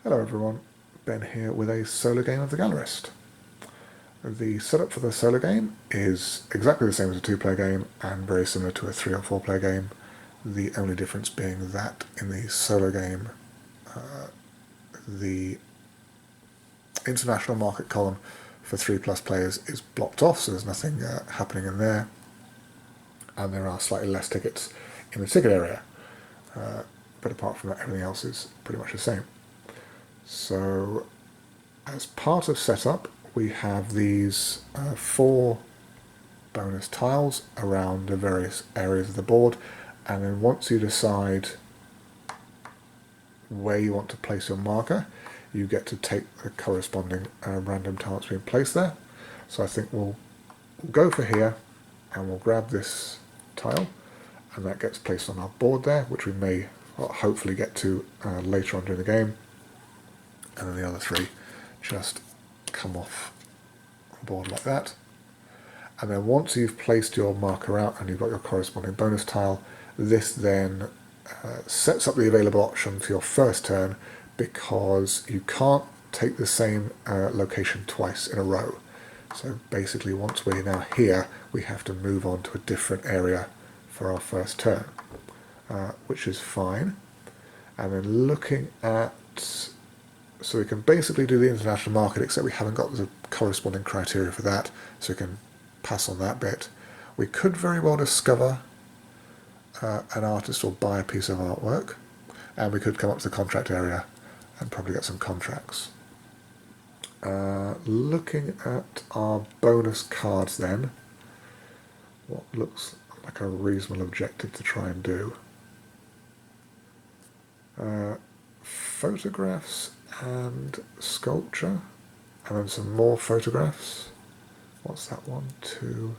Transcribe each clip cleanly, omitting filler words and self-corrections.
Hello everyone, Ben here with a solo game of the Gallerist. The setup for the solo game is exactly the same as a two-player game and very similar to a three or four-player game. The only difference being that in the solo game, the international market column for 3+ players is blocked off, so there's nothing happening in there, and there are slightly less tickets in the ticket area. But apart from that, everything else is pretty much the same. So as part of setup, we have these 4 bonus tiles around the various areas of the board, and then once you decide where you want to place your marker, you get to take the corresponding random tile that's being placed there. So I think we'll go for here, and we'll grab this tile, and that gets placed on our board there, which we may hopefully get to later on during the game. And then the other 3 just come off the board like that. And then once you've placed your marker out and you've got your corresponding bonus tile, this then sets up the available option for your first turn, because you can't take the same location twice in a row. So basically, once we're now here, we have to move on to a different area for our first turn, which is fine. And then looking at, so we can basically do the international market, except we haven't got the corresponding criteria for that, so we can pass on that bit. We could very well discover an artist or buy a piece of artwork, and we could come up to the contract area and probably get some contracts. Looking at our bonus cards then, what looks like a reasonable objective to try and do. Photographs and sculpture, and then some more photographs. What's that, 1, 2?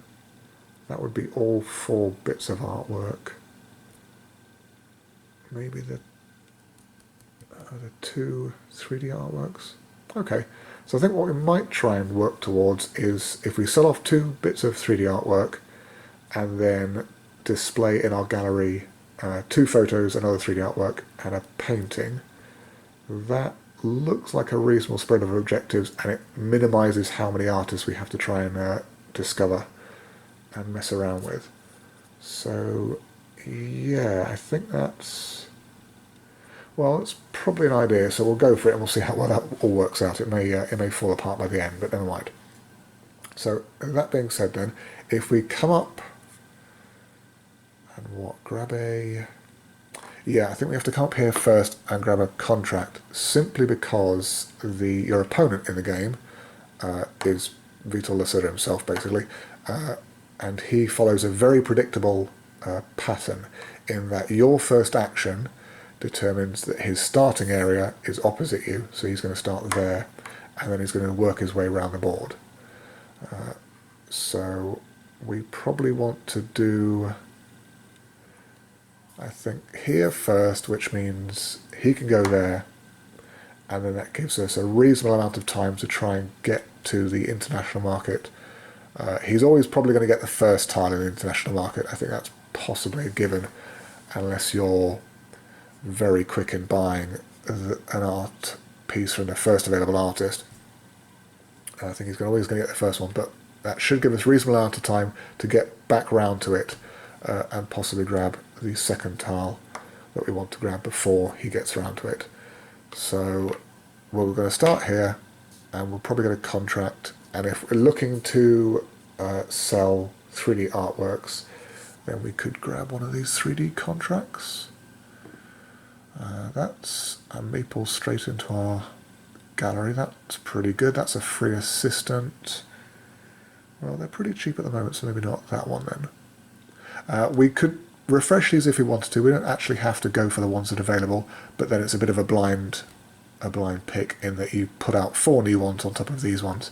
That would be all 4 bits of artwork. Maybe the 2 3D artworks. Okay, so I think what we might try and work towards is, if we sell off 2 bits of 3D artwork and then display in our gallery 2 photos, another 3D artwork, and a painting, that looks like a reasonable spread of objectives, and it minimises how many artists we have to try and discover and mess around with. So yeah, I think that's, well, it's probably an idea, so we'll go for it and we'll see how well that all works out. It may fall apart by the end, but never mind. So that being said then, if we come up and grab a, yeah, I think we have to come up here first and grab a contract, simply because your opponent in the game is Vitor Lacerda himself, basically, and he follows a very predictable pattern, in that your first action determines that his starting area is opposite you, so he's going to start there, and then he's going to work his way around the board. So we probably want to do, I think, here first, which means he can go there, and then that gives us a reasonable amount of time to try and get to the international market. He's always probably going to get the first tile in the international market. I think that's possibly a given, unless you're very quick in buying an art piece from the first available artist. I think he's always going to get the first one, but that should give us a reasonable amount of time to get back round to it and possibly grab the second tile that we want to grab before he gets around to it. So we're going to start here, and we'll probably get a contract, and if we're looking to sell 3D artworks, then we could grab one of these 3D contracts. That's a maple straight into our gallery. That's pretty good. That's a free assistant. Well, they're pretty cheap at the moment, so maybe not that one then. We could refresh these if we wanted to. We don't actually have to go for the ones that are available, but then it's a bit of a blind pick, in that you put out 4 new ones on top of these ones,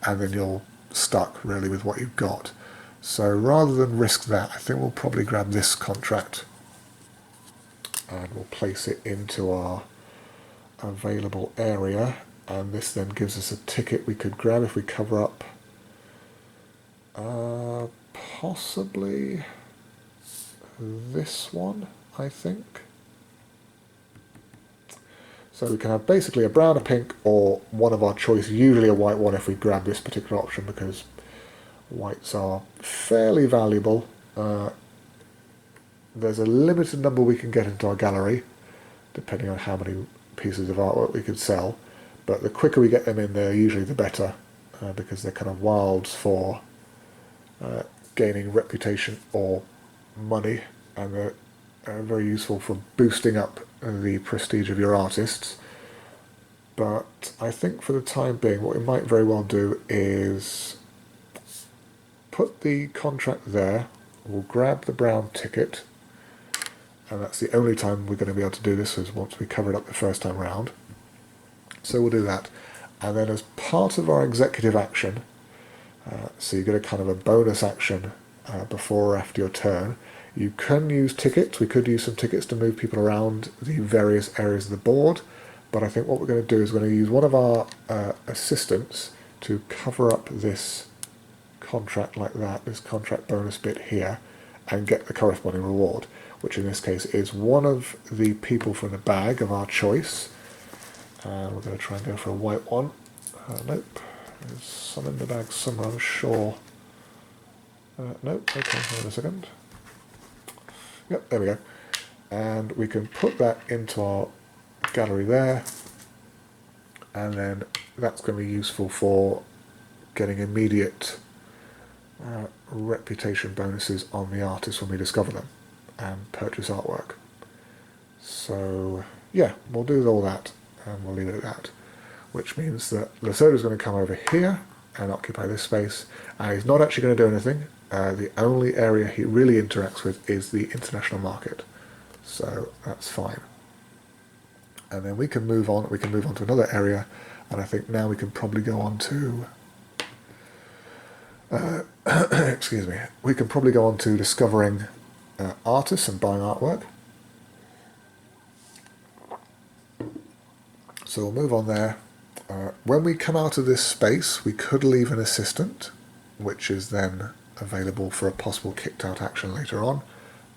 and then you're stuck really with what you've got. So rather than risk that, I think we'll probably grab this contract, and we'll place it into our available area, and this then gives us a ticket we could grab if we cover up possibly this one, I think. So we can have basically a brown, a pink, or one of our choice, usually a white one if we grab this particular option, because whites are fairly valuable. There's a limited number we can get into our gallery, depending on how many pieces of artwork we could sell. But the quicker we get them in there, usually the better, because they're kind of wilds for gaining reputation or money, and they're very useful for boosting up the prestige of your artists. But I think for the time being, what we might very well do is put the contract there. We'll grab the brown ticket, and that's the only time we're going to be able to do this, is once we cover it up the first time round. So we'll do that, and then as part of our executive action, so you get a kind of a bonus action before or after your turn. You can use tickets. We could use some tickets to move people around the various areas of the board, but I think what we're going to do is we're going to use one of our assistants to cover up this contract like that, this contract bonus bit here, and get the corresponding reward, which in this case is one of the people from the bag of our choice. And we're going to try and go for a white one. Nope. There's some in the bag somewhere, I'm sure. Nope, okay, hold on a second. Yep, there we go. And we can put that into our gallery there, and then that's going to be useful for getting immediate reputation bonuses on the artists when we discover them and purchase artwork. So yeah, we'll do all that, and we'll leave it at that. Which means that Lasoda's going to come over here and occupy this space, and he's not actually going to do anything. The only area he really interacts with is the international market, so that's fine. And then we can move on. We can move on to another area, and I think now we can probably go on to excuse me. We can probably go on to discovering artists and buying artwork. So we'll move on there. When we come out of this space, we could leave an assistant, which is then available for a possible kicked out action later on.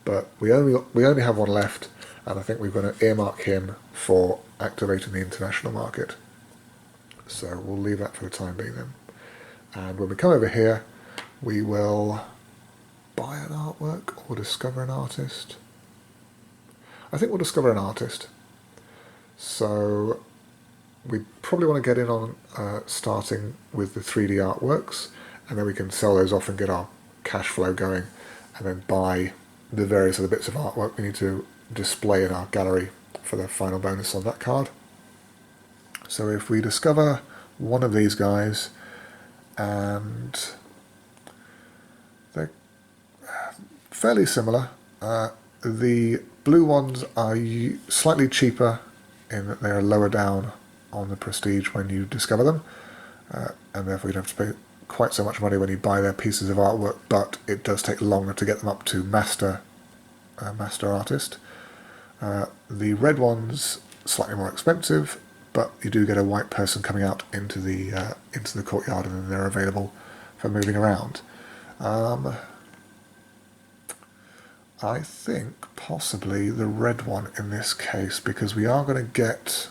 But we only have one left, and I think we're going to earmark him for activating the international market. So we'll leave that for the time being then. And when we come over here, we will buy an artwork or discover an artist. I think we'll discover an artist. So we probably want to get in on starting with the 3D artworks, and then we can sell those off and get our cash flow going, and then buy the various other bits of artwork we need to display in our gallery for the final bonus on that card. So if we discover one of these guys, and they're fairly similar, the blue ones are slightly cheaper in that they are lower down on the prestige when you discover them, and therefore you don't have to pay quite so much money when you buy their pieces of artwork, but it does take longer to get them up to master artist. The red ones slightly more expensive, but you do get a white person coming out into the courtyard, and then they're available for moving around. I think possibly the red one in this case, because we are going to get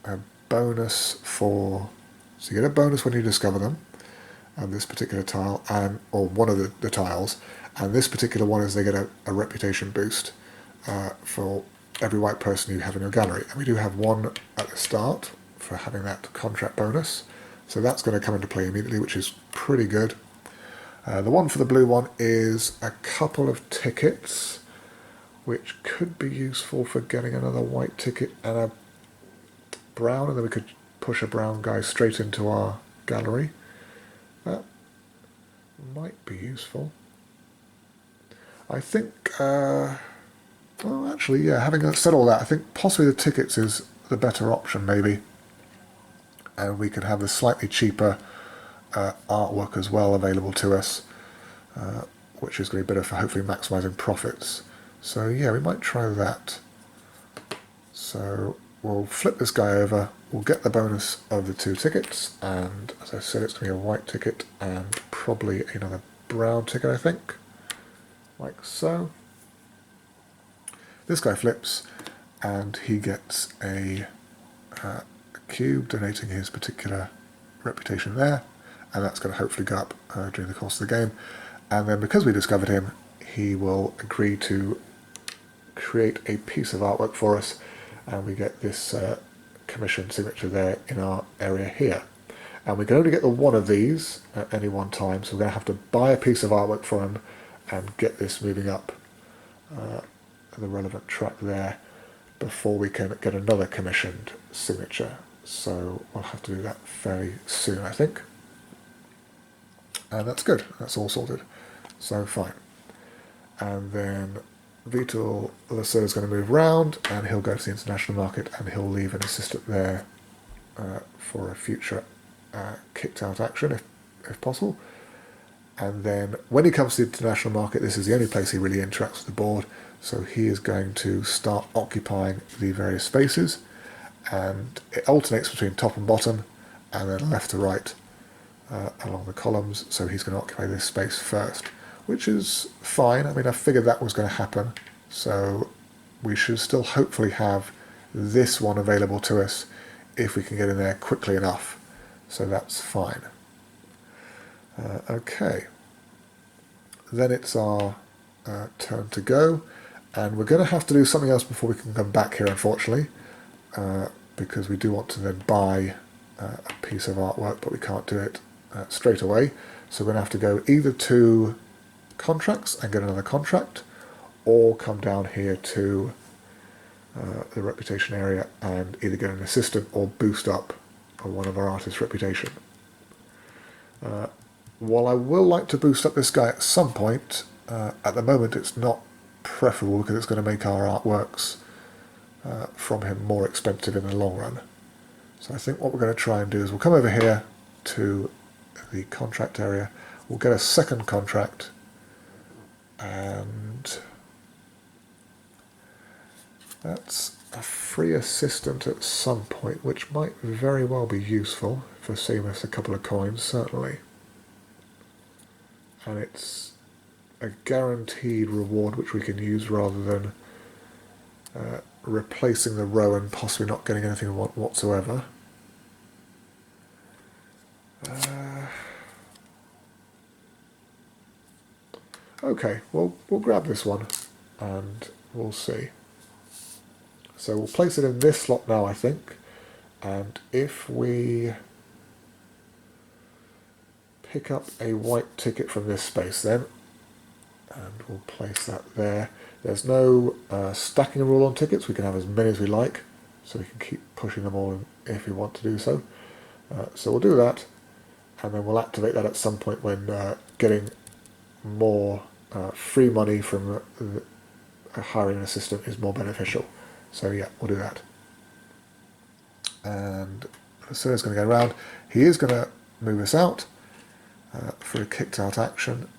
a bonus for... So you get a bonus when you discover them, and this particular tile, or one of the tiles, and this particular one is they get a reputation boost for every white person you have in your gallery. And we do have one at the start for having that contract bonus, so that's going to come into play immediately, which is pretty good. The one for the blue one is a couple of tickets, which could be useful for getting another white ticket and a brown, and then we could push a brown guy straight into our gallery. That might be useful. I think, well actually, yeah, having said all that, I think possibly the tickets is the better option maybe. And we could have the slightly cheaper artwork as well available to us, which is going to be better for hopefully maximising profits. So yeah, we might try that. So we'll flip this guy over, we'll get the bonus of the 2 tickets, and as I said, it's going to be a white ticket and probably another brown ticket, I think, like so. This guy flips, and he gets a cube, donating his particular reputation there, and that's going to hopefully go up during the course of the game. And then because we discovered him, he will agree to create a piece of artwork for us, and we get this commission signature there in our area here. And we can only get the one of these at any one time, so we're going to have to buy a piece of artwork from him and get this moving up the relevant track there before we can get another commissioned signature. So we'll have to do that fairly soon, I think. And that's good, that's all sorted. So fine. And then Vitor Lasser is going to move round, and he'll go to the international market, and he'll leave an assistant there for a future kicked out action if possible. And then when he comes to the international market, this is the only place he really interacts with the board, so he is going to start occupying the various spaces, and it alternates between top and bottom and then left to right along the columns. So he's going to occupy this space first, which is fine. I mean, I figured that was going to happen, so we should still hopefully have this one available to us if we can get in there quickly enough, so that's fine. Okay, then it's our turn to go, and we're going to have to do something else before we can come back here, unfortunately, because we do want to then buy a piece of artwork, but we can't do it straight away. So we're going to have to go either to contracts and get another contract, or come down here to the reputation area and either get an assistant or boost up one of our artists' reputation. While I will like to boost up this guy at some point, at the moment it's not preferable because it's going to make our artworks from him more expensive in the long run. So I think what we're going to try and do is we'll come over here to the contract area, we'll get a second contract, and that's a free assistant at some point, which might very well be useful for saving us a couple of coins, certainly. And it's a guaranteed reward which we can use rather than replacing the row and possibly not getting anything whatsoever. Okay, well, we'll grab this one and we'll see. So we'll place it in this slot now, I think, and if we pick up a white ticket from this space then, and we'll place that there. There's no stacking rule on tickets, we can have as many as we like, so we can keep pushing them all in if we want to do so. So we'll do that, and then we'll activate that at some point when getting more free money from hiring an assistant is more beneficial. So yeah, we'll do that. And so he's going to go around. He is going to move us out for a kicked out action.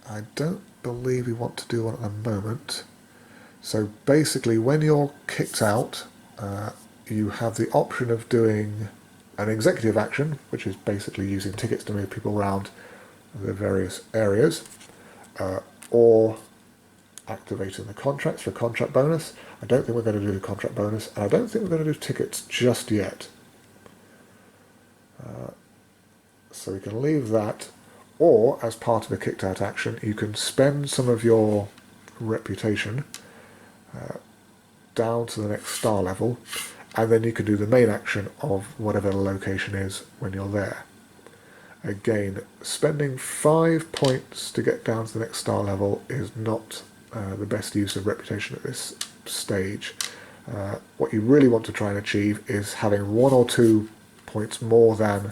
I don't believe we want to do one at the moment. So basically when you're kicked out, you have the option of doing an executive action, which is basically using tickets to move people around the various areas, or activating the contracts for a contract bonus. I don't think we're going to do the contract bonus, and I don't think we're going to do tickets just yet. So we can leave that, or as part of a kicked out action, you can spend some of your reputation down to the next star level, and then you can do the main action of whatever the location is when you're there. Again, spending 5 points to get down to the next star level is not the best use of reputation at this stage. What you really want to try and achieve is having 1 or 2 points more than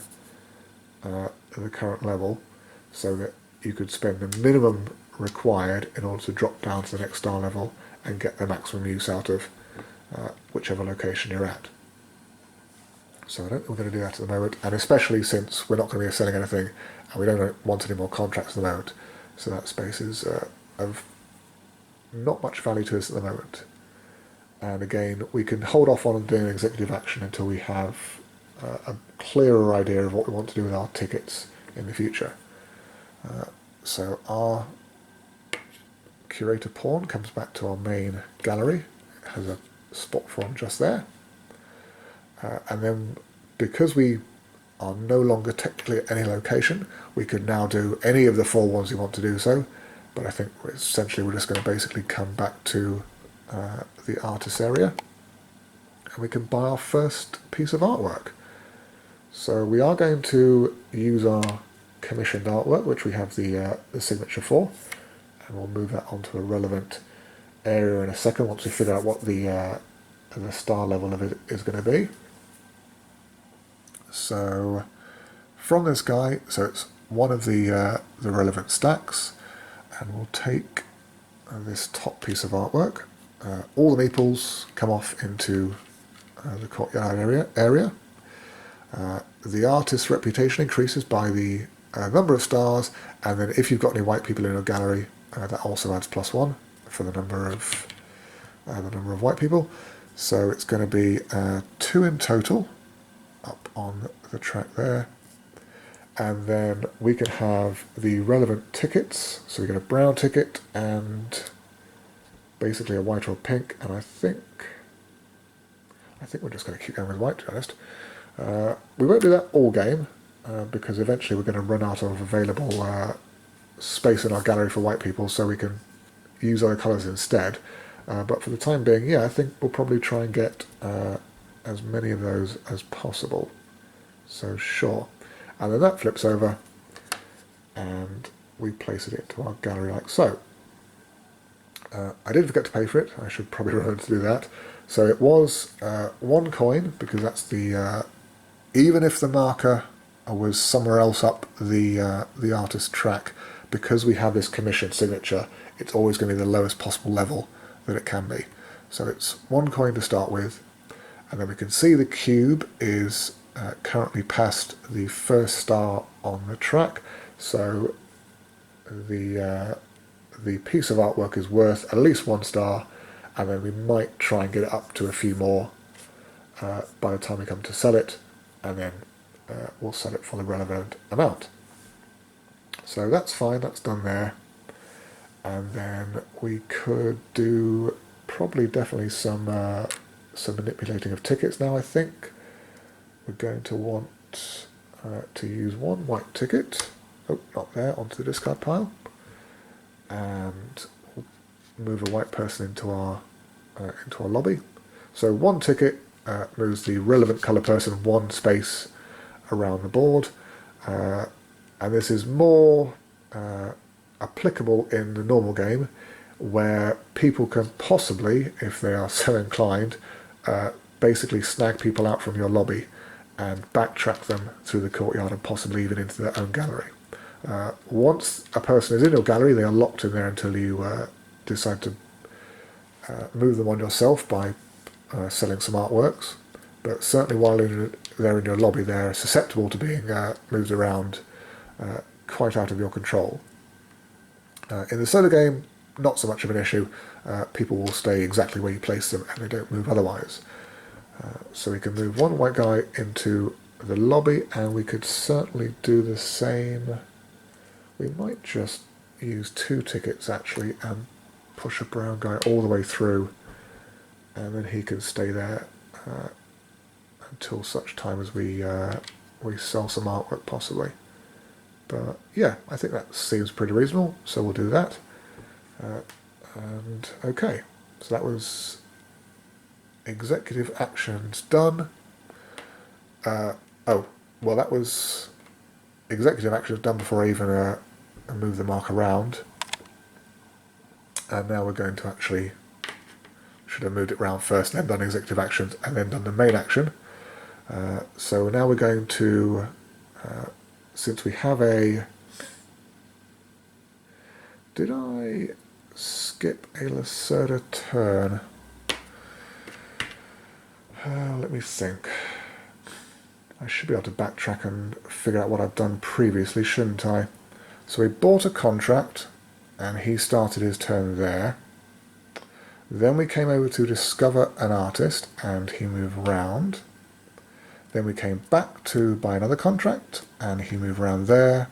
the current level, so that you could spend the minimum required in order to drop down to the next star level and get the maximum use out of whichever location you're at. So I don't think we're going to do that at the moment, and especially since we're not going to be selling anything and we don't want any more contracts at the moment, so that space is of not much value to us at the moment. And again, we can hold off on doing an executive action until we have a clearer idea of what we want to do with our tickets in the future. So our curator pawn comes back to our main gallery. It has a spot for him just there. And then because we are no longer technically at any location, we could now do any of the 4 ones we want to do so. But I think essentially we're just going to basically come back to the artist area, and we can buy our first piece of artwork. So we are going to use our commissioned artwork, which we have the signature for, and we'll move that onto a relevant area in a second once we figure out what the star level of it is going to be. So from this guy, so it's one of the relevant stacks, and we'll take this top piece of artwork. All the meeples come off into the courtyard area. The artist's reputation increases by the number of stars, and then if you've got any white people in your gallery, that also adds +1 for the number of white people. So it's going to be 2 in total up on the track there. And then we can have the relevant tickets. So we get a brown ticket and basically a white or a pink. And I think we're just going to keep going with white, to be honest. We won't do that all game because eventually we're going to run out of available space in our gallery for white people, so we can use other colours instead. But for the time being, yeah, I think we'll probably try and get as many of those as possible. So sure. And then that flips over and we place it into our gallery like so. I did forget to pay for it. I should probably remember to do that. So it was 1 coin, because that's the even if the marker was somewhere else up the artist track, because we have this commission signature, it's always going to be the lowest possible level that it can be. So it's 1 coin to start with, and then we can see the cube is currently past the first star on the track, so the piece of artwork is worth at least 1 star, and then we might try and get it up to a few more by the time we come to sell it, and then we'll sell it for the relevant amount. So that's fine, that's done there. And then we could do definitely some manipulating of tickets now. I think we're going to want to use 1 white ticket. Oh, not there, onto the discard pile. And we'll move a white person into our lobby. So 1 ticket moves the relevant colour person 1 space around the board. And this is more applicable in the normal game, where people can possibly, if they are so inclined, basically snag people out from your lobby and backtrack them through the courtyard and possibly even into their own gallery. Once a person is in your gallery, they are locked in there until you decide to move them on yourself by selling some artworks. But certainly while they're in your lobby, they're susceptible to being moved around quite out of your control. In the solo game, not so much of an issue. People will stay exactly where you place them and they don't move otherwise. So we can move 1 white guy into the lobby, and we could certainly do the same. We might just use 2 tickets actually and push a brown guy all the way through, and then he can stay there until such time as we sell some artwork possibly. But yeah, I think that seems pretty reasonable, so we'll do that. And okay, so that was executive actions done. Oh, well, that was executive actions done before I even move the mark around. And now we're going to actually, should have moved it around first, then done executive actions, and then done the main action. So now we're going to, since we have a, did I skip a Lacerda turn? Let me think. I should be able to backtrack and figure out what I've done previously, shouldn't I? So we bought a contract, and he started his turn there. Then we came over to discover an artist, and he moved round. Then we came back to buy another contract, and he moved around there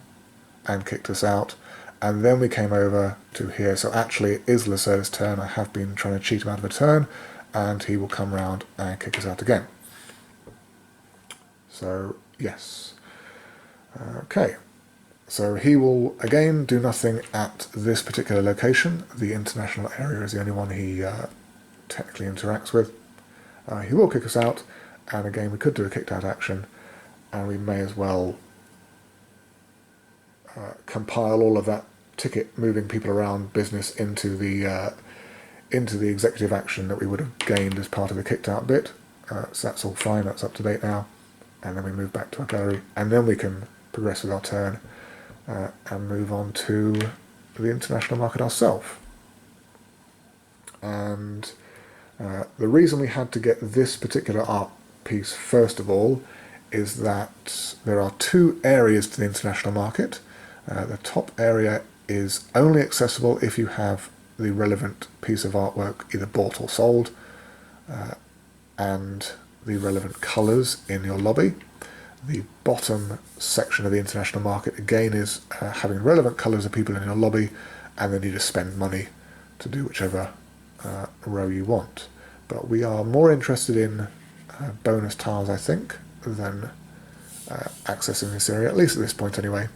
and kicked us out. And then we came over to here. So actually it is Lacerda's turn. I have been trying to cheat him out of a turn, and he will come round and kick us out again. So, yes. Okay. So he will, again, do nothing at this particular location. The international area is the only one he technically interacts with. He will kick us out, and again, we could do a kicked out action, and we may as well compile all of that ticket moving people around business into the executive action that we would have gained as part of the kicked out bit. So that's all fine, that's up to date now. And then we move back to our gallery, and then we can progress with our turn and move on to the international market ourselves. And the reason we had to get this particular art piece first of all is that there are two areas to the international market. The top area is only accessible if you have the relevant piece of artwork either bought or sold, and the relevant colours in your lobby. The bottom section of the international market again is having relevant colours of people in your lobby, and then you just spend money to do whichever row you want. But we are more interested in bonus tiles, I think, than accessing this area, at least at this point anyway.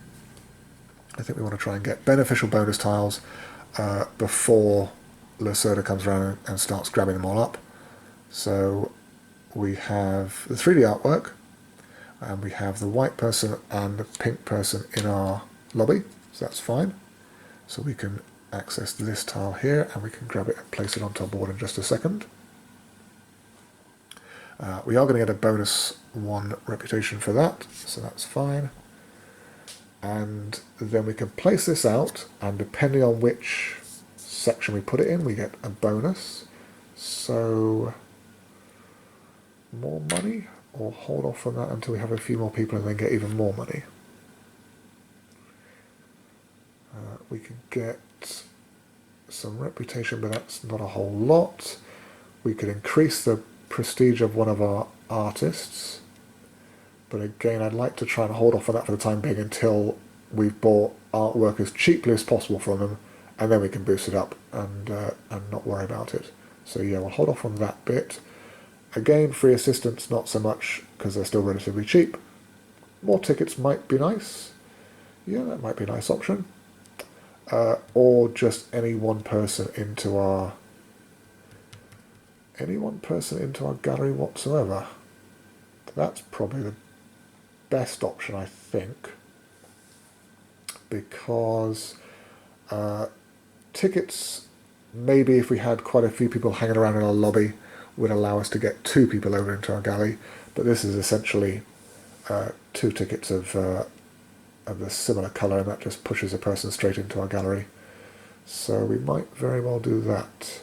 I think we want to try and get beneficial bonus tiles before Lacerda comes around and starts grabbing them all up. So we have the 3D artwork, and we have the white person and the pink person in our lobby, so that's fine. So we can access this tile here, and we can grab it and place it onto our board in just a second. We are going to get a bonus 1 reputation for that, so that's fine. And then we can place this out, and depending on which section we put it in, we get a bonus. So more money, or hold off on that until we have a few more people and then get even more money. We can get some reputation, but that's not a whole lot. We could increase the prestige of one of our artists, but again, I'd like to try and hold off on that for the time being until we've bought artwork as cheaply as possible from them, and then we can boost it up and not worry about it. So yeah, we'll hold off on that bit. Again, free assistants, not so much, because they're still relatively cheap. More tickets might be nice. Yeah, that might be a nice option. Or just any one person into our gallery whatsoever. That's probably the best option, I think, because tickets, maybe if we had quite a few people hanging around in our lobby, would allow us to get 2 people over into our gallery, but this is essentially 2 tickets of the similar colour, and that just pushes a person straight into our gallery. So we might very well do that.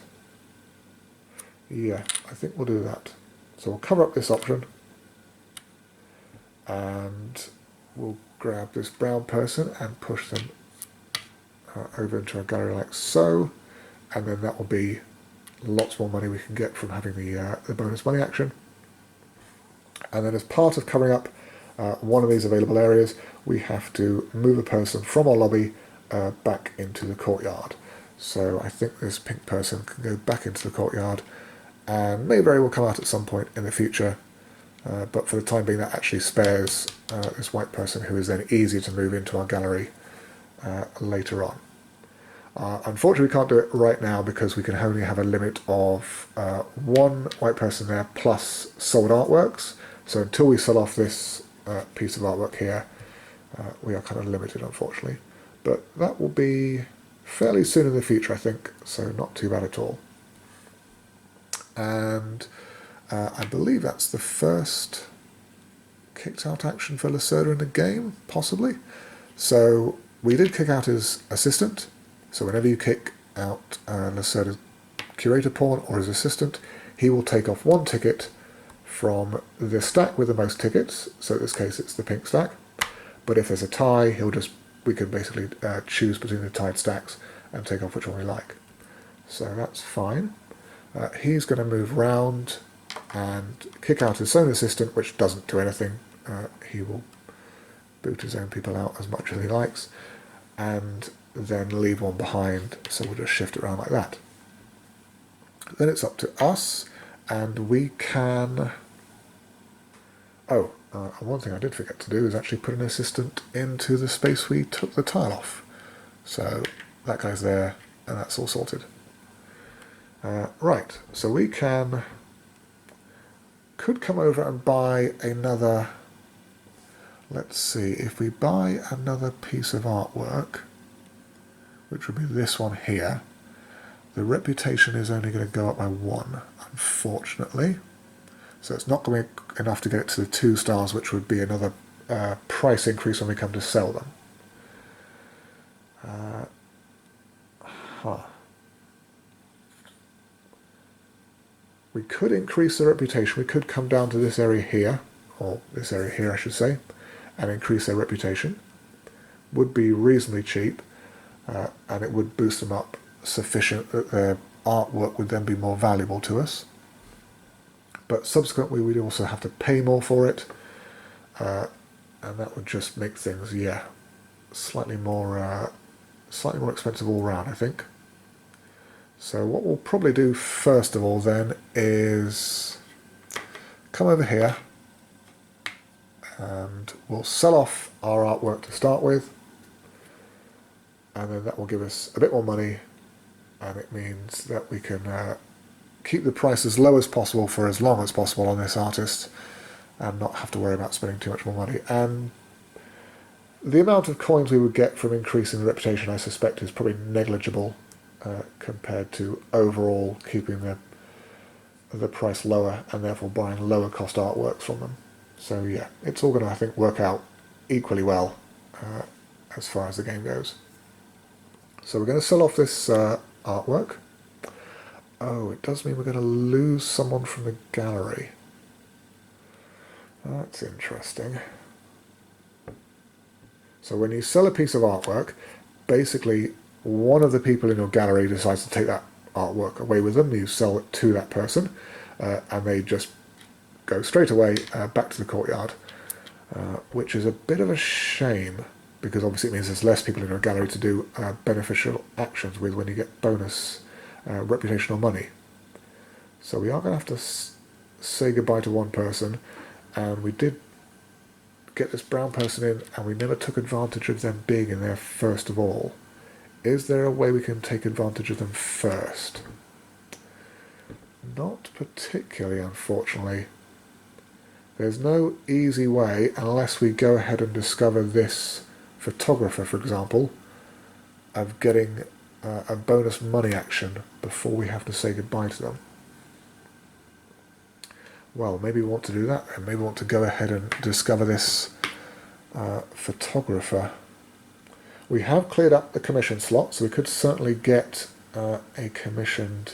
Yeah, I think we'll do that. So we'll cover up this option, and we'll grab this brown person and push them over into our gallery like so, and then that will be lots more money we can get from having the bonus money action. And then as part of covering up one of these available areas, we have to move a person from our lobby back into the courtyard. So I think this pink person can go back into the courtyard, and may very well come out at some point in the future, but for the time being that actually spares this white person, who is then easy to move into our gallery later on. Unfortunately, we can't do it right now because we can only have a limit of 1 white person there plus sold artworks. So until we sell off this piece of artwork here, we are kind of limited, unfortunately. But that will be fairly soon in the future, I think, so not too bad at all. And I believe that's the first kicked out action for Lacerda in the game, possibly. So we did kick out his assistant. So whenever you kick out Lacerda's curator pawn or his assistant, he will take off 1 ticket from the stack with the most tickets. So in this case, it's the pink stack. But if there's a tie, we can basically choose between the tied stacks and take off which one we like. So that's fine. He's going to move round and kick out his own assistant, which doesn't do anything. He will boot his own people out as much as he likes, and then leave 1 behind, so we'll just shift it around like that. Then it's up to us, and we can... Oh, And one thing I did forget to do is actually put an assistant into the space we took the tile off. So that guy's there, and that's all sorted. Right, so we could come over and buy another. Let's see, if we buy another piece of artwork, which would be this one here, the reputation is only going to go up by 1, unfortunately. So it's not going to be enough to get it to the 2 stars, which would be another price increase when we come to sell them. We could increase the reputation. We could come down to this area here, or this area here I should say, and increase their reputation. Would be reasonably cheap, and it would boost them up sufficient that their artwork would then be more valuable to us. But subsequently we'd also have to pay more for it, and that would just make things, yeah, slightly more expensive all round, I think. So what we'll probably do first of all then is come over here and we'll sell off our artwork to start with, and then that will give us a bit more money, and it means that we can keep the price as low as possible for as long as possible on this artist and not have to worry about spending too much more money. And the amount of coins we would get from increasing the reputation, I suspect, is probably negligible compared to overall keeping the price lower and therefore buying lower cost artworks from them. So yeah, it's all going to, I think, work out equally well as far as the game goes. So we're going to sell off this artwork. Oh, it does mean we're going to lose someone from the gallery. That's interesting. So when you sell a piece of artwork, basically one of the people in your gallery decides to take that artwork away with them. You sell it to that person, and they just go straight away back to the courtyard, which is a bit of a shame, because obviously it means there's less people in your gallery to do beneficial actions with when you get bonus reputation or money. So we are going to have to say goodbye to one person, and we did get this brown person in and we never took advantage of them being in there first of all. Is there a way we can take advantage of them first? Not particularly, unfortunately. There's no easy way unless we go ahead and discover this photographer, for example, of getting a bonus money action before we have to say goodbye to them. Well, maybe we want to do that, and maybe we want to go ahead and discover this photographer. We have cleared up the commission slot, so we could certainly get a commissioned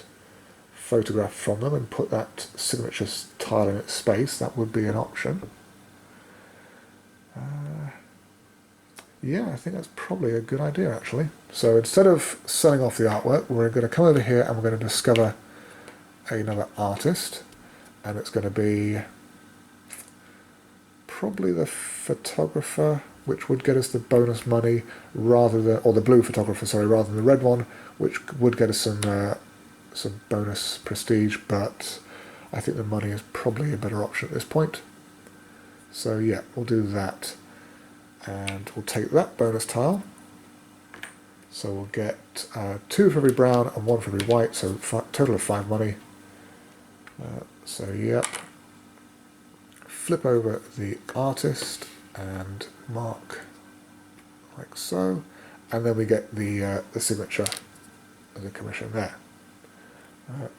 photograph from them and put that signature tile in its space. That would be an option. Yeah, I think that's probably a good idea, actually. So instead of selling off the artwork, we're going to come over here and we're going to discover another artist, and it's going to be probably the photographer, which would get us the bonus money rather than, or the blue photographer, sorry, rather than the red one, which would get us some bonus prestige, but I think the money is probably a better option at this point. So yeah, we'll do that, and we'll take that bonus tile. So we'll get 2 for every brown and 1 for every white, so total of 5 money. So yep, flip over the artist and mark like so, and then we get the signature of the commission there.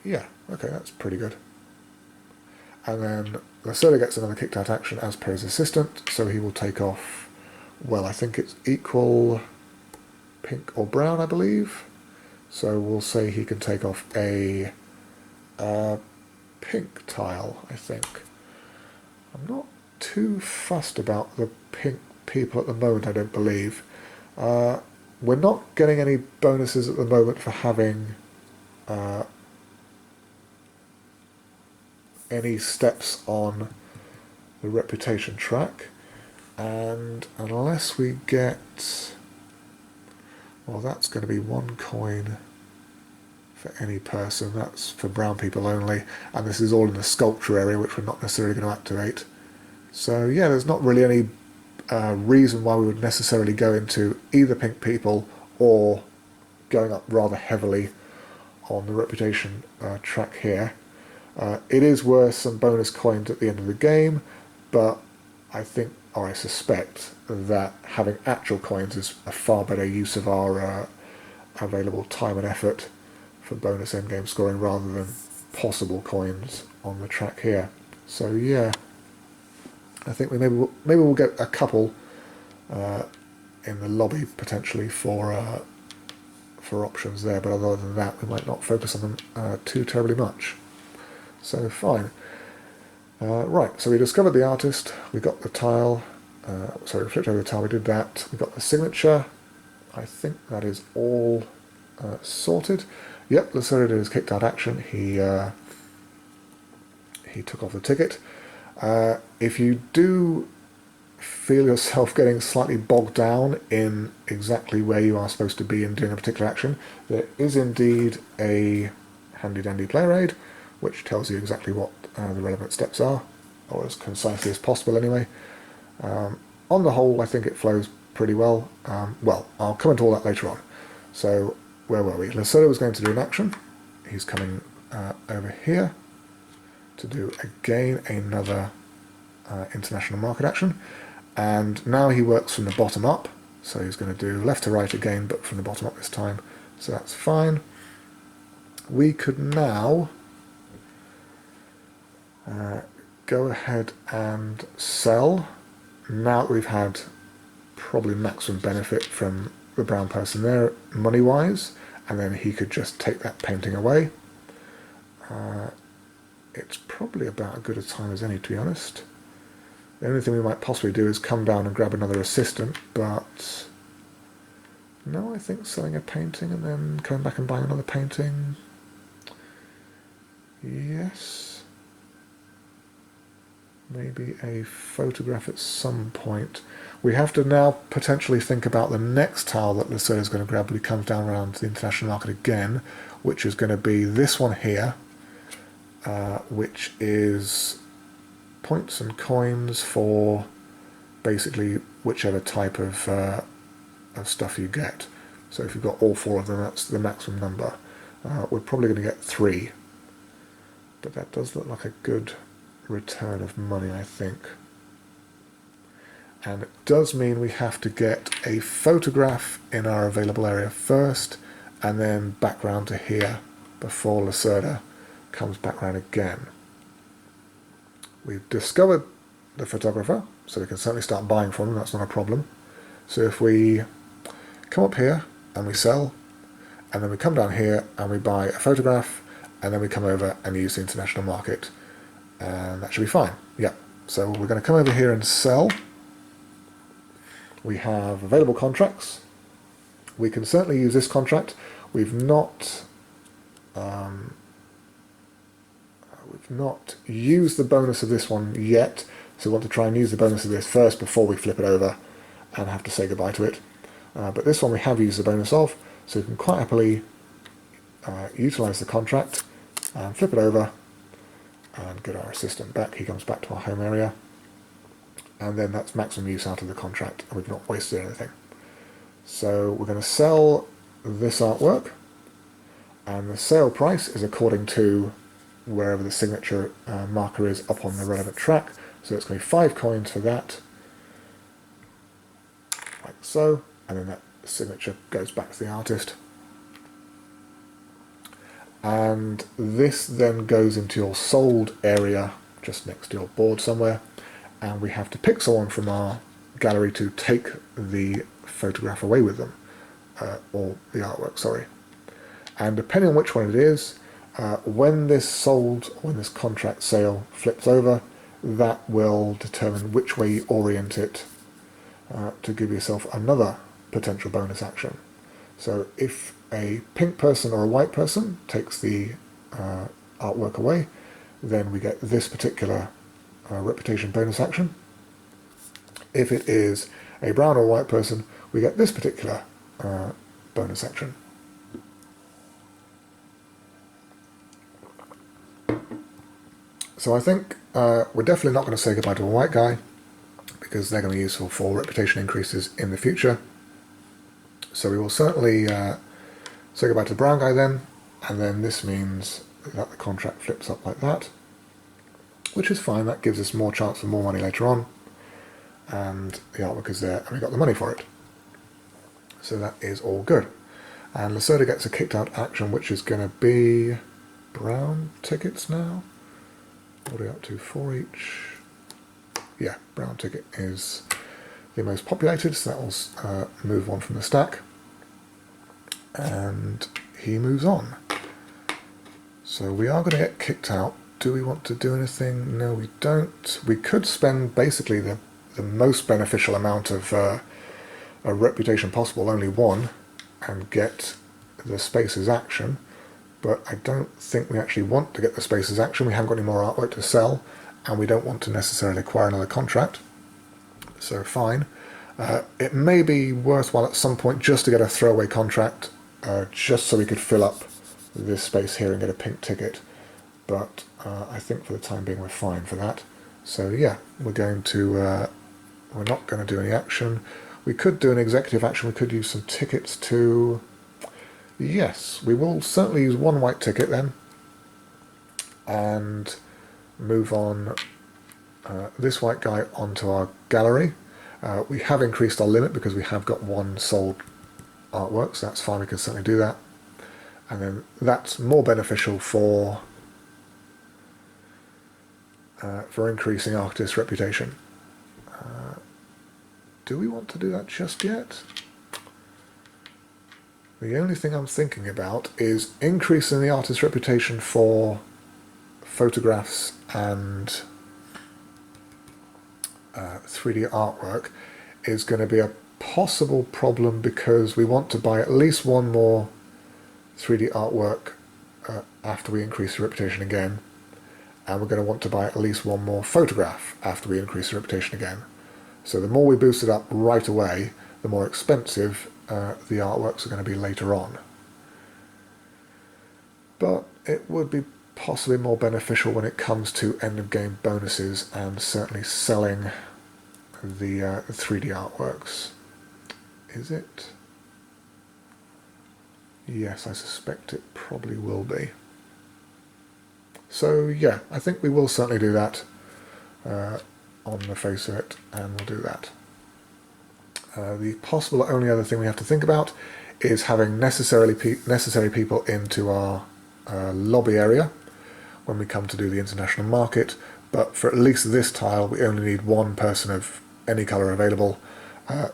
Yeah, okay, that's pretty good. And then Lacerda gets another kicked out action as per his assistant, so he will take off, well, I think it's equal pink or brown, I believe. So we'll say he can take off a pink tile, I think. I'm not too fussed about the pink people at the moment, I don't believe. We're not getting any bonuses at the moment for having any steps on the reputation track, and unless we get, well, that's going to be 1 coin for any person. That's for brown people only, and this is all in the sculpture area, which we're not necessarily going to activate. So yeah, there's not really any reason why we would necessarily go into either pink people or going up rather heavily on the reputation track here. It is worth some bonus coins at the end of the game, but I think, or I suspect, that having actual coins is a far better use of our available time and effort for bonus endgame scoring rather than possible coins on the track here. So yeah, I think maybe we'll get a couple in the lobby potentially for options there, but other than that, we might not focus on them too terribly much. So fine. Right, so we discovered the artist, we got the tile, sorry, we flipped over the tile, we did that, we got the signature. I think that is all sorted. Yep, Lacerda did his kicked out action, he took off the ticket. If you do feel yourself getting slightly bogged down in exactly where you are supposed to be in doing a particular action, there is indeed a handy-dandy player aid, which tells you exactly what the relevant steps are, or as concisely as possible anyway. On the whole, I think it flows pretty well. Well, I'll come into all that later on. So, where were we? Lacerda was going to do an action. He's coming over here to do again another international market action. And now he works from the bottom up. So he's going to do left to right again, but from the bottom up this time. So that's fine. We could now go ahead and sell. Now that we've had probably maximum benefit from the brown person there, money-wise, and then he could just take that painting away. It's probably about as good a time as any, to be honest. The only thing we might possibly do is come down and grab another assistant, but no, I think selling a painting and then coming back and buying another painting. Yes. Maybe a photograph at some point. We have to now potentially think about the next tile that Lacerda is going to grab when he comes down around to the international market again, which is going to be this one here, which is points and coins for basically whichever type of stuff you get. So if you've got all four of them, that's the maximum number. We're probably going to get 3, but that does look like a good return of money, I think. And it does mean we have to get a photograph in our available area first, and then back round to here before Lacerda comes back round again. We've discovered the photographer, so we can certainly start buying from him, that's not a problem. So if we come up here and we sell, and then we come down here and we buy a photograph, and then we come over and use the international market, and that should be fine. Yeah, so we're going to come over here and sell. We have available contracts. We can certainly use this contract. We've not used the bonus of this one yet, so we want to try and use the bonus of this first before we flip it over and have to say goodbye to it. But this one we have used the bonus of, so we can quite happily utilise the contract and flip it over and get our assistant back. He comes back to our home area, and then that's maximum use out of the contract, and we've not wasted anything. So we're going to sell this artwork, and the sale price is according to wherever the signature marker is up on the relevant track. So it's going to be 5 coins for that, like so, and then that signature goes back to the artist. And this then goes into your sold area just next to your board somewhere, and we have to pick someone from our gallery to take the photograph away with them, or the artwork, sorry. And depending on which one it is, when this contract sale flips over, that will determine which way you orient it to give yourself another potential bonus action. So if a pink person or a white person takes the artwork away, then we get this particular reputation bonus action. If it is a brown or white person, we get this particular bonus action. So I think we're definitely not going to say goodbye to a white guy, because they're going to be useful for reputation increases in the future. So we will certainly say goodbye to the brown guy then, and then this means that the contract flips up like that, which is fine. That gives us more chance for more money later on, and the artwork is there, and we got the money for it. So that is all good. And Lacerda gets a kicked out action, which is going to be brown tickets now. What are we up to? 4 each. Yeah, brown ticket is the most populated, so that will move on from the stack. And he moves on. So we are going to get kicked out. Do we want to do anything? No, we don't. We could spend basically the most beneficial amount of a reputation possible, only one, and get the Spaces action. But I don't think we actually want to get the Spaces action. We haven't got any more artwork to sell, and we don't want to necessarily acquire another contract. So fine. It may be worthwhile at some point just to get a throwaway contract, just so we could fill up this space here and get a pink ticket. But I think for the time being we're fine for that. So yeah, we're not going to do any action. We could do an executive action. We could use some tickets to... Yes, we will certainly use one white ticket then, and move on this white guy onto our gallery. We have increased our limit because we have got one sold artwork, so that's fine, we can certainly do that. And then that's more beneficial for increasing artist reputation. Do we want to do that just yet? The only thing I'm thinking about is increasing the artist's reputation for photographs and 3D artwork is going to be a possible problem, because we want to buy at least one more 3D artwork after we increase the reputation again, and we're going to want to buy at least one more photograph after we increase the reputation again. So the more we boost it up right away, the more expensive the artworks are going to be later on. But it would be possibly more beneficial when it comes to end of game bonuses and certainly selling the 3D artworks. Is it? Yes, I suspect it probably will be. So yeah, I think we will certainly do that on the face of it, and we'll do that. The possible only other thing we have to think about is having necessary people into our lobby area when we come to do the international market, but for at least this tile we only need one person of any colour available,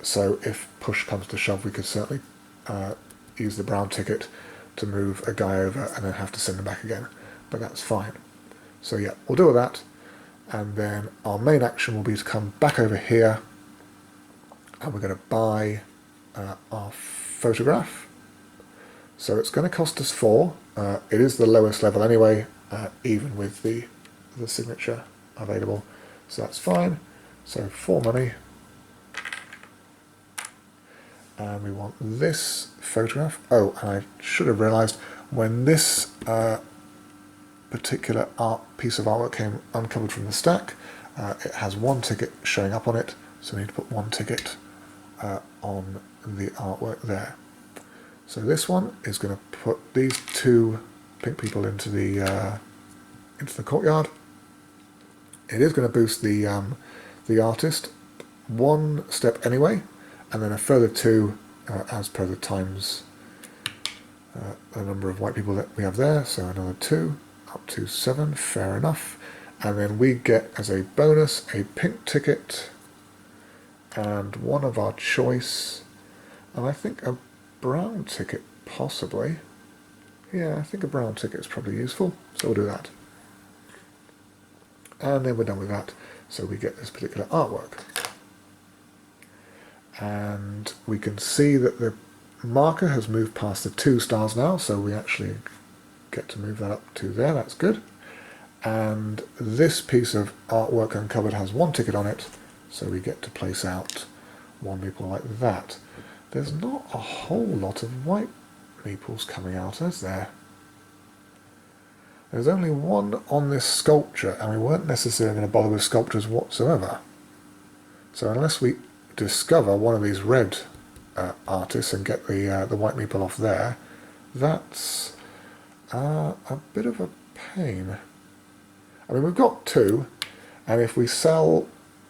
so if push comes to shove we could certainly use the brown ticket to move a guy over and then have to send him back again, but that's fine. So yeah, we'll do that, and then our main action will be to come back over here, and we're going to buy our photograph. So it's going to cost us 4. It is the lowest level anyway, even with the signature available, so that's fine. So 4 money, and we want this photograph. Oh, and I should have realised, when this particular piece of artwork came uncovered from the stack, it has 1 ticket showing up on it, so we need to put 1 ticket on the artwork there. So this one is going to put these 2 pink people into the courtyard. It is going to boost the artist 1 step anyway, and then a further 2 as per the times the number of white people that we have there. So another 2 up to 7, fair enough. And then we get as a bonus a pink ticket and one of our choice, and I think a brown ticket possibly. Yeah, I think a brown ticket is probably useful, so we'll do that. And then we're done with that, so we get this particular artwork. And we can see that the marker has moved past the 2 stars now, so we actually get to move that up to there, that's good. And this piece of artwork uncovered has 1 ticket on it, so we get to place out 1 meeple like that. There's not a whole lot of white meeples coming out, is there? There's only one on this sculpture, and we weren't necessarily going to bother with sculptures whatsoever. So unless we discover one of these red artists and get the white meeple off there, that's a bit of a pain. I mean, we've got two, and if we sell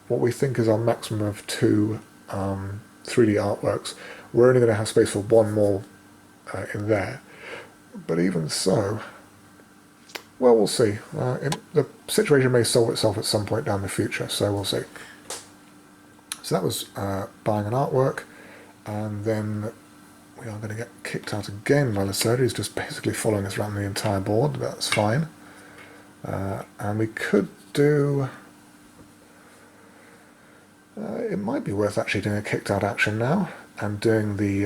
what we think is our maximum of two 3D artworks, we're only going to have space for one more in there. But even so, well, we'll see. The situation may solve itself at some point down the future, so we'll see. So that was buying an artwork, and then we are going to get kicked out again by Lacerda. He's just basically following us around the entire board. That's fine. And we could do... it might be worth actually doing a kicked out action now, and doing the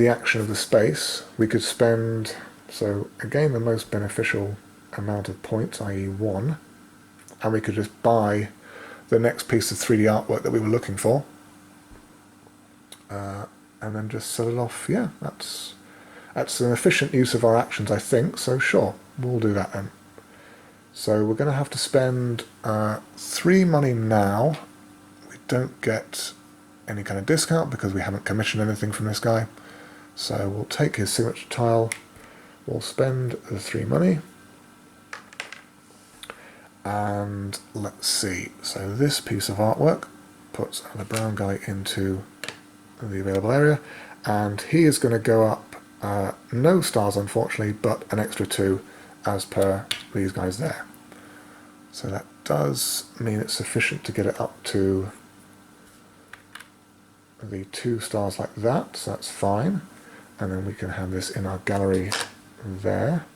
action of the space. We could spend, so again, the most beneficial amount of points, i.e. 1, and we could just buy the next piece of 3D artwork that we were looking for, and then just sell it off. Yeah, that's an efficient use of our actions, I think, so sure, we'll do that then. So we're going to have to spend 3 money now. We don't get any kind of discount because we haven't commissioned anything from this guy. So we'll take his signature tile, we'll spend the 3 money, and let's see, so this piece of artwork puts the brown guy into the available area, and he is going to go up no stars unfortunately, but an extra 2 as per these guys there. So that does mean it's sufficient to get it up to the 2 stars like that, so that's fine. And then we can have this in our gallery there.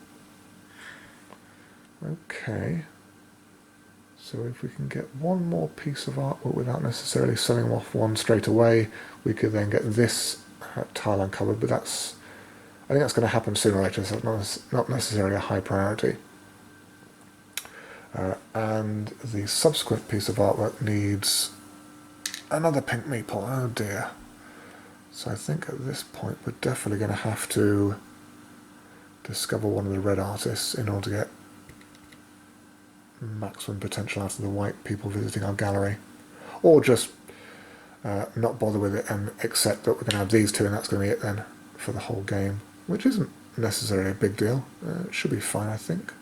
Okay. So if we can get one more piece of artwork without necessarily selling off one straight away, we could then get this tile uncovered, but I think that's going to happen sooner or later, so it's not necessarily a high priority. And the subsequent piece of artwork needs another pink meeple. Oh dear. So I think at this point we're definitely going to have to discover one of the red artists in order to get maximum potential out of the white people visiting our gallery. Or just not bother with it and accept that we're going to have these two and that's going to be it then for the whole game, which isn't necessarily a big deal. It should be fine, I think.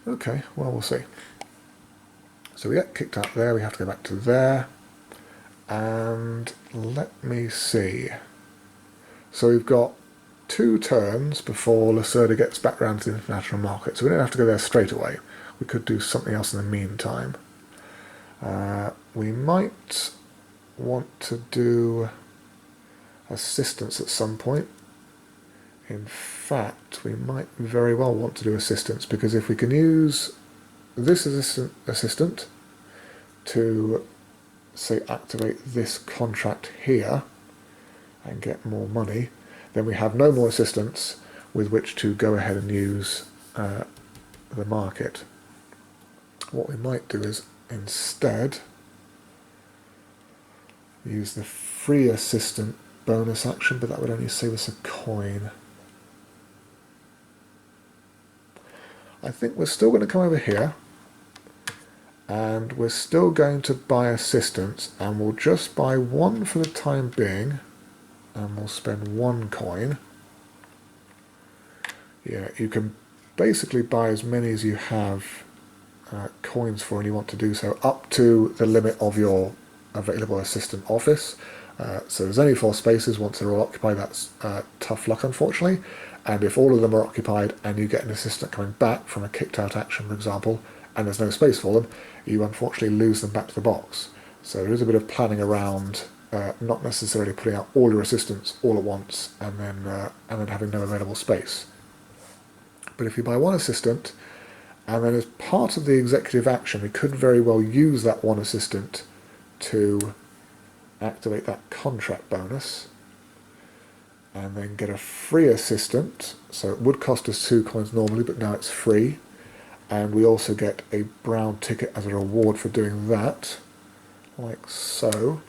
Okay, well, we'll see. So we get kicked out there, we have to go back to there, and let me see. So we've got 2 turns before Lacerda gets back around to the international market, so we don't have to go there straight away. We could do something else in the meantime. We might want to do assistance at some point. In fact, we might very well want to do assistance, because if we can use this assistant to, say, activate this contract here and get more money, then we have no more assistance with which to go ahead and use the market. What we might do is instead use the free assistant bonus action, but that would only save us a coin. I think we're still going to come over here, and we're still going to buy assistance, and we'll just buy 1 for the time being, and we'll spend 1 coin. Yeah, you can basically buy as many as you have coins for, and you want to do so, up to the limit of your available assistant office. So there's only 4 spaces. Once they're all occupied, that's tough luck, unfortunately. And if all of them are occupied and you get an assistant coming back from a kicked out action, for example, and there's no space for them, you unfortunately lose them back to the box. So there is a bit of planning around not necessarily putting out all your assistants all at once and then having no available space. But if you buy 1 assistant, and then as part of the executive action, we could very well use that 1 assistant to activate that contract bonus, and then get a free assistant. So it would cost us 2 coins normally, but now it's free, and we also get a brown ticket as a reward for doing that, like so.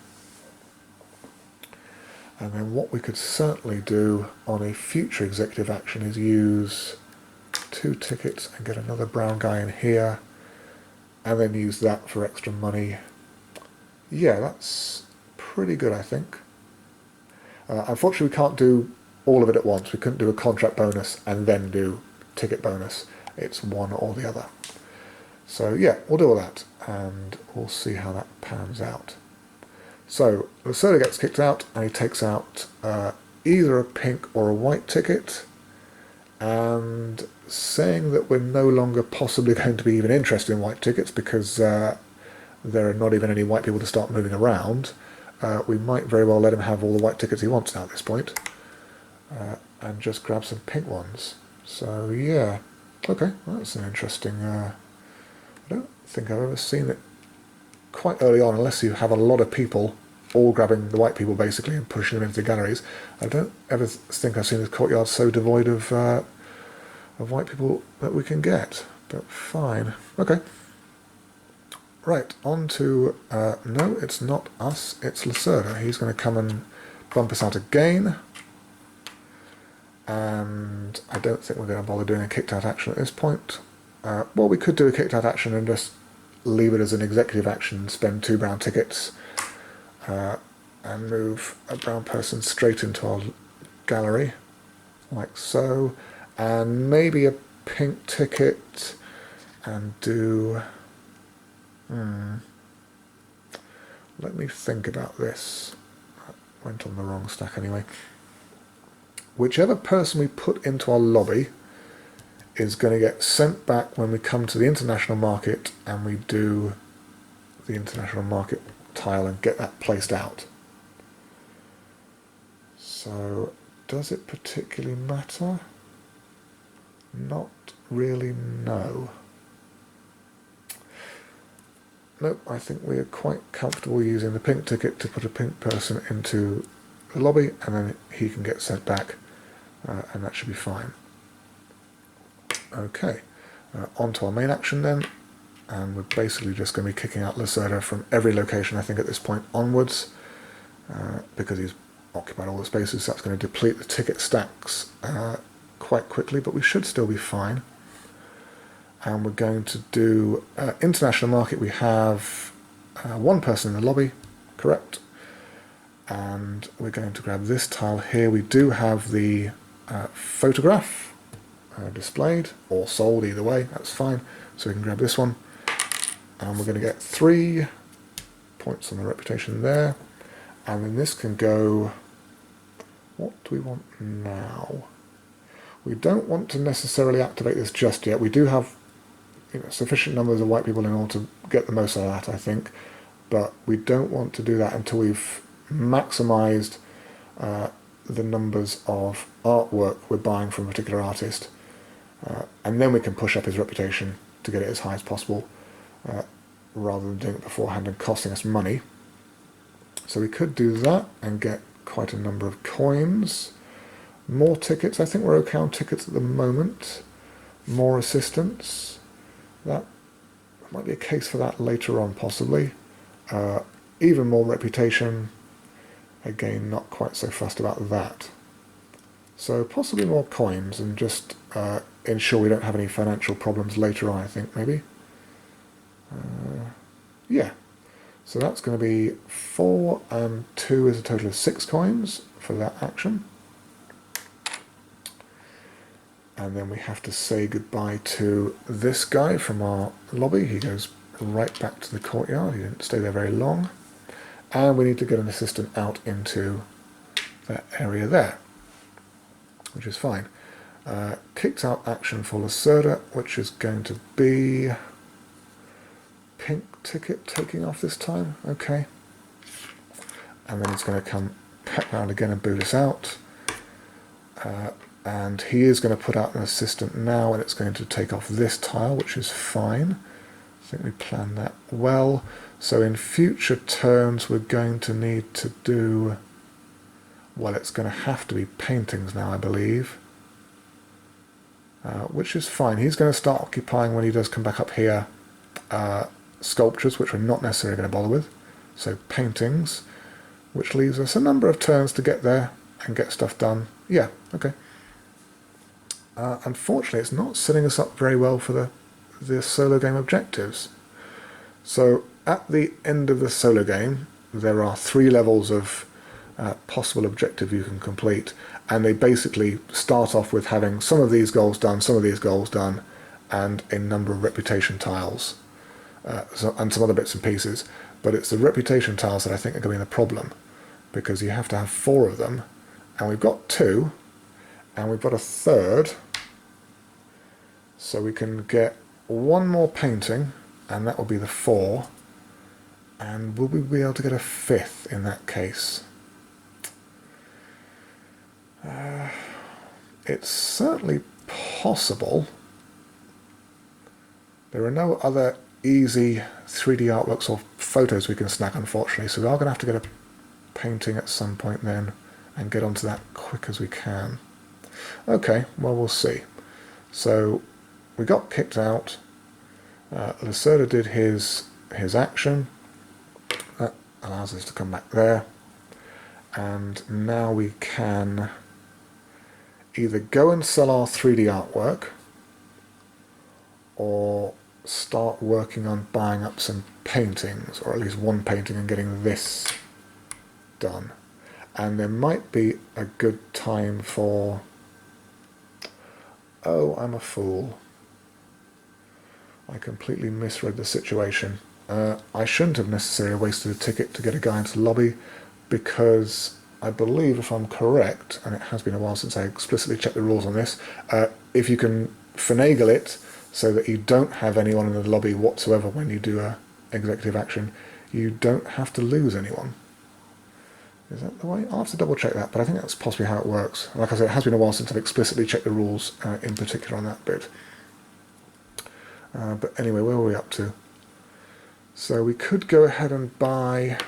And then what we could certainly do on a future executive action is use 2 tickets and get another brown guy in here, and then use that for extra money. Yeah, that's pretty good, I think. Unfortunately, we can't do all of it at once. We couldn't do a contract bonus and then do ticket bonus. It's one or the other. So yeah, we'll do all that, and we'll see how that pans out. So Lacerda gets kicked out, and he takes out either a pink or a white ticket, and saying that we're no longer possibly going to be even interested in white tickets because there are not even any white people to start moving around, we might very well let him have all the white tickets he wants now at this point, and just grab some pink ones. So yeah, okay, well, that's an interesting... I don't think I've ever seen it quite early on, unless you have a lot of people all grabbing the white people basically and pushing them into the galleries. I don't ever think I've seen this courtyard so devoid of white people that we can get, but fine. Okay. Right, on to... no, it's not us, it's Lacerda. He's going to come and bump us out again. And I don't think we're going to bother doing a kicked out action at this point. Well, we could do a kicked out action and just leave it as an executive action, spend 2 brown tickets, and move a brown person straight into our gallery, like so, and maybe a pink ticket, and do... let me think about this. That went on the wrong stack anyway. Whichever person we put into our lobby is going to get sent back when we come to the international market and we do the international market tile and get that placed out. So, does it particularly matter? Not really, no. Nope, I think we are quite comfortable using the pink ticket to put a pink person into the lobby, and then he can get sent back, and that should be fine. Okay, on to our main action then, and we're basically just going to be kicking out Lacerda from every location, I think, at this point onwards, because he's occupied all the spaces, so that's going to deplete the ticket stacks quite quickly, but we should still be fine. And we're going to do international market. We have 1 person in the lobby, correct, and we're going to grab this tile here. We do have the photograph displayed or sold, either way, that's fine, so we can grab this one, and we're going to get 3 points on the reputation there, and then this can go... what do we want now? We don't want to necessarily activate this just yet. We do have sufficient numbers of white people in order to get the most out of that, I think, but we don't want to do that until we've maximised the numbers of artwork we're buying from a particular artist, and then we can push up his reputation to get it as high as possible, rather than doing it beforehand and costing us money. So we could do that and get quite a number of coins. More tickets. I think we're okay on tickets at the moment. More assistance. That might be a case for that later on, possibly. Even more reputation. Again, not quite so fussed about that. So possibly more coins, and just ensure we don't have any financial problems later on, I think, maybe. Yeah. So that's going to be 4 and 2 is a total of 6 coins for that action. And then we have to say goodbye to this guy from our lobby. He goes right back to the courtyard. He didn't stay there very long. And we need to get an assistant out into that area there, which is fine. Kicked out action for Lacerda, which is going to be pink ticket taking off this time. Okay. And then it's going to come back round again and boot us out. And he is going to put out an assistant now, and it's going to take off this tile, which is fine. I think we planned that well. So in future turns we're going to need to do... well, it's going to have to be paintings now, I believe. Which is fine. He's going to start occupying, when he does come back up here, sculptures, which we're not necessarily going to bother with. So paintings, which leaves us a number of turns to get there and get stuff done. Yeah, okay. unfortunately it's not setting us up very well for the solo game objectives. So at the end of the solo game there are 3 levels of possible objective you can complete, and they basically start off with having some of these goals done, some of these goals done, and a number of reputation tiles, and some other bits and pieces. But it's the reputation tiles that I think are going to be the problem, because you have to have 4 of them, and we've got 2, and we've got a third, so we can get 1 more painting, and that will be the 4, and will we be able to get a 5th in that case? It's certainly possible. There are no other easy 3D artworks or photos we can snag, unfortunately, so we are going to have to get a painting at some point then and get onto that quick as we can. Okay, well, we'll see. So we got kicked out. Lacerda did his action. That allows us to come back there, and now we can either go and sell our 3D artwork or start working on buying up some paintings, or at least 1 painting, and getting this done. And there might be a good time for... Oh, I'm a fool. I completely misread the situation. I shouldn't have necessarily wasted a ticket to get a guy into the lobby, because I believe, if I'm correct, and it has been a while since I explicitly checked the rules on this, if you can finagle it so that you don't have anyone in the lobby whatsoever when you do a executive action, you don't have to lose anyone. Is that the way? I'll have to double check that, but I think that's possibly how it works. Like I said, it has been a while since I've explicitly checked the rules in particular on that bit. But anyway, where were we up to? So we could go ahead and buy...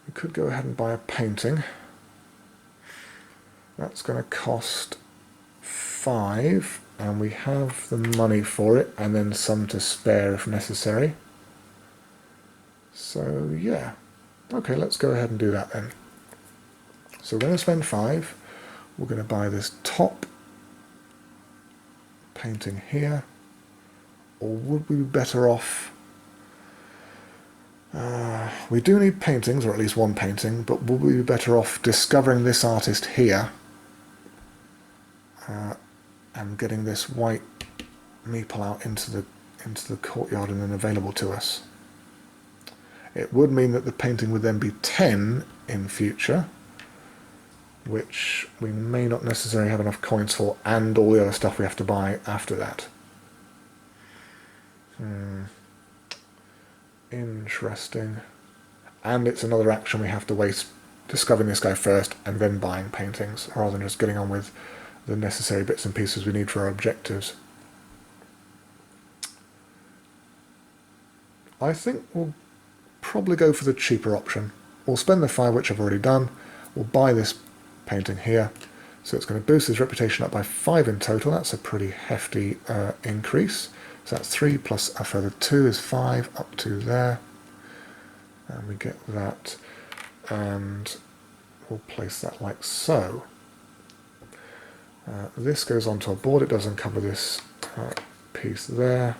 We could go ahead and buy a painting. That's going to cost 5, and we have the money for it, and then some to spare if necessary. So yeah, okay, let's go ahead and do that then. So we're going to spend 5. We're going to buy this top painting here, or would we be better off... we do need paintings, or at least 1 painting, but would we be better off discovering this artist here and getting this white meeple out into the courtyard and then available to us? It would mean that the painting would then be 10 in future, which we may not necessarily have enough coins for, and all the other stuff we have to buy after that. Interesting. And it's another action we have to waste discovering this guy first and then buying paintings, rather than just getting on with the necessary bits and pieces we need for our objectives. I think we'll probably go for the cheaper option. We'll spend the 5, which I've already done. We'll buy this painting here. So it's going to boost his reputation up by 5 in total. That's a pretty hefty increase. So that's 3 plus a further 2 is 5 up to there. And we get that. And we'll place that like so. This goes onto a board. It doesn't cover this piece there.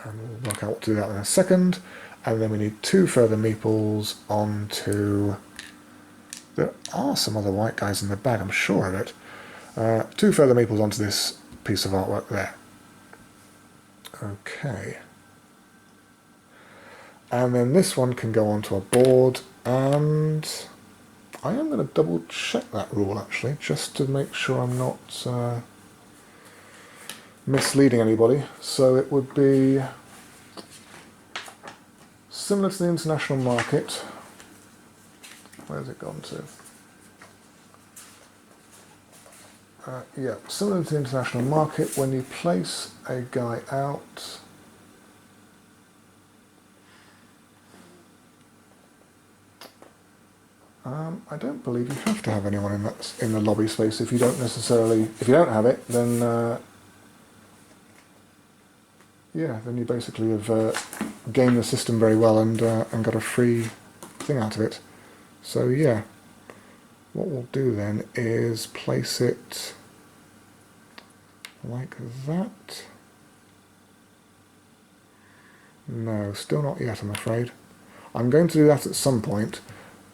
And we'll work out what to do that in a second. And then we need 2 further meeples onto... There are some other white guys in the bag, I'm sure of it. 2 further meeples onto this piece of artwork there. Okay. And then this one can go onto a board, and I am going to double check that rule actually, just to make sure I'm not misleading anybody. So it would be similar to the international market. Where's it gone to? Yeah, similar to the international market, when you place a guy out, I don't believe you have to have anyone in the lobby space if you don't have it, then yeah, then you basically have gamed the system very well and got a free thing out of it. So yeah, what we'll do then is place it like that. No, still not yet, I'm afraid. I'm going to do that at some point,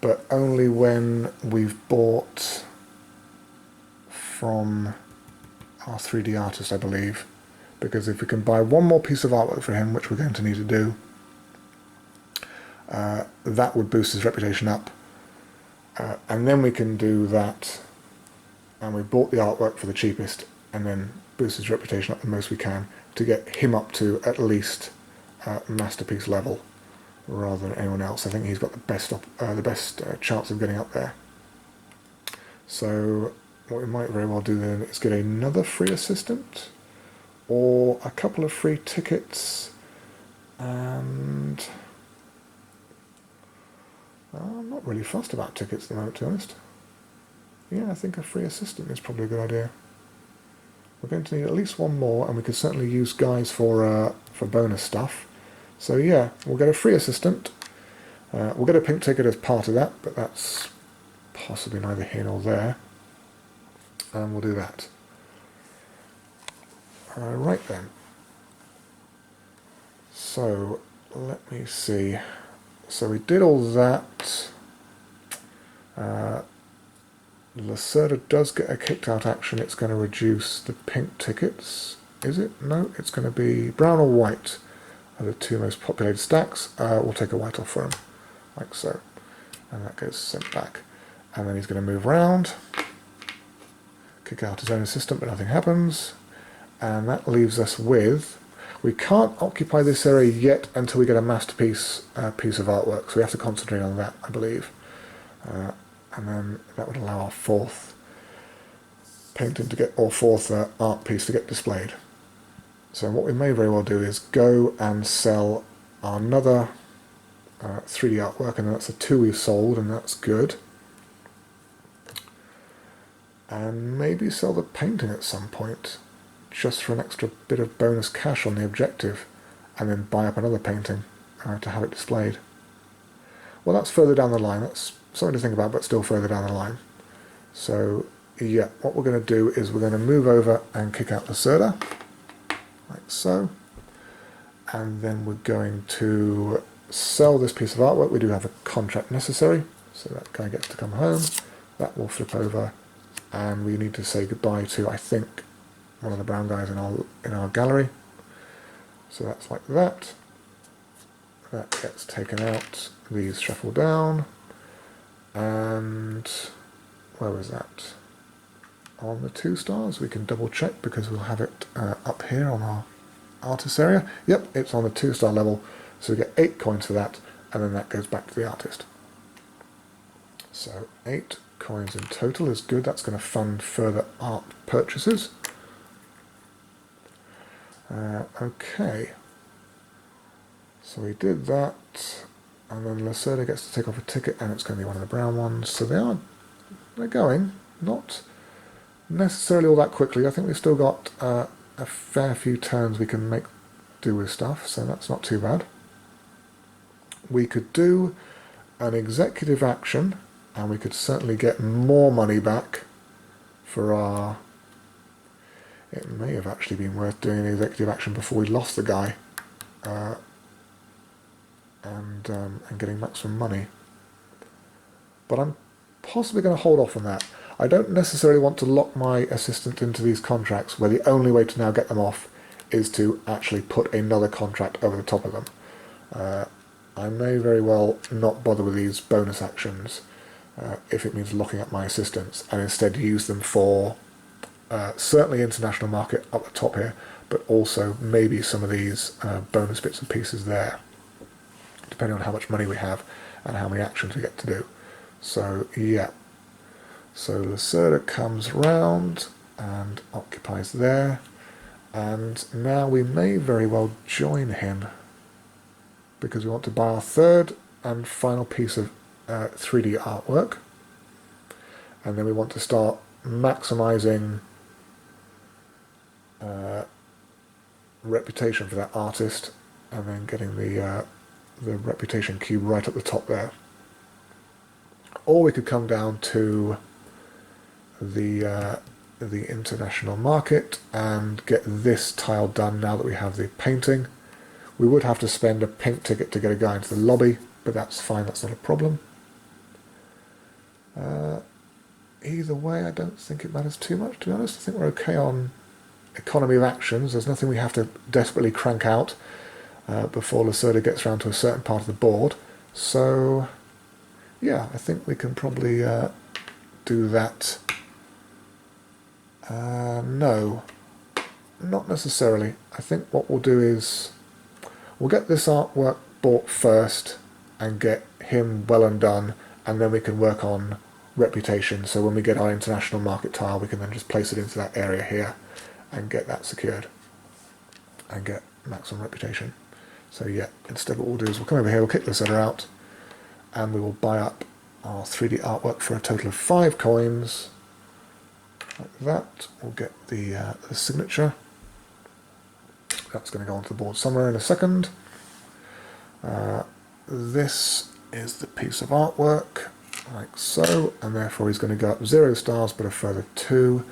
but only when we've bought from our 3D artist, I believe. Because if we can buy one more piece of artwork for him, which we're going to need to do, that would boost his reputation up. And then we can do that, and we bought the artwork for the cheapest, and then boost his reputation up the most we can to get him up to at least masterpiece level rather than anyone else. I think he's got the best chance of getting up there. So what we might very well do then is get another free assistant or a couple of free tickets, and I'm not really fussed about tickets at the moment, to be honest. Yeah, I think a free assistant is probably a good idea. We're going to need at least one more, and we could certainly use guys for bonus stuff. So yeah, we'll get a free assistant. We'll get a pink ticket as part of that, but that's possibly neither here nor there. And we'll do that. Right then. So let me see. So we did all that. Lacerda does get a kicked out action. It's going to reduce the pink tickets. Is it? No, it's going to be brown or white are the two most populated stacks. We'll take a white off for him, like so. And that gets sent back. And then he's going to move around, kick out his own assistant, but nothing happens. And that leaves us with... We can't occupy this area yet until we get a masterpiece piece of artwork, so we have to concentrate on that, I believe. And then that would allow our fourth painting to get, or fourth art piece to get displayed. So what we may very well do is go and sell another 3D artwork, and that's the two we've sold, and that's good. And maybe sell the painting at some point, just for an extra bit of bonus cash on the objective, and then buy up another painting to have it displayed. Well, that's further down the line. That's something to think about, but still further down the line. So yeah, what we're going to do is we're going to move over and kick out Lacerda, like so, and then we're going to sell this piece of artwork. We do have a contract necessary, so that guy gets to come home. That will flip over, and we need to say goodbye to, I think, one of the brown guys in our gallery. So that's like that. That gets taken out. These shuffle down. And where was that? On the 2 stars. We can double check because we'll have it up here on our artist area. Yep, it's on the 2-star level. So we get 8 coins for that, and then that goes back to the artist. So 8 coins in total is good. That's going to fund further art purchases. Okay, so we did that, and then Lacerda gets to take off a ticket, and it's going to be one of the brown ones. So they're going, not necessarily all that quickly. I think we've still got a fair few turns we can make do with stuff, so that's not too bad. We could do an executive action, and we could certainly get more money back for our... It may have actually been worth doing an executive action before we lost the guy, and getting back some money. But I'm possibly going to hold off on that. I don't necessarily want to lock my assistant into these contracts where the only way to now get them off is to actually put another contract over the top of them. I may very well not bother with these bonus actions if it means locking up my assistants, and instead use them for certainly international market up the top here, but also maybe some of these bonus bits and pieces there, depending on how much money we have and how many actions we get to do. So yeah, so Lacerda comes round and occupies there, and now we may very well join him because we want to buy our third and final piece of 3D artwork, and then we want to start maximizing reputation for that artist, and then getting the reputation cube right at the top there. Or we could come down to the international market and get this tile done now that we have the painting. We would have to spend a pink ticket to get a guy into the lobby, but that's fine, that's not a problem. Either way, I don't think it matters too much, to be honest. I think we're okay on economy of actions. There's nothing we have to desperately crank out before Lacerda gets around to a certain part of the board. So, yeah, I think we can probably do that. No, not necessarily. I think what we'll do is we'll get this artwork bought first and get him well and done, and then we can work on reputation. So when we get our international market tile, we can then just place it into that area here and get that secured and get maximum reputation. So yeah, instead what we'll do is we'll come over here, we'll kick this letter out, and we will buy up our 3D artwork for a total of 5 coins. Like that. We'll get the signature. That's going to go onto the board somewhere in a second. This is the piece of artwork, like so, and therefore he's going to go up 0 stars but a further 2.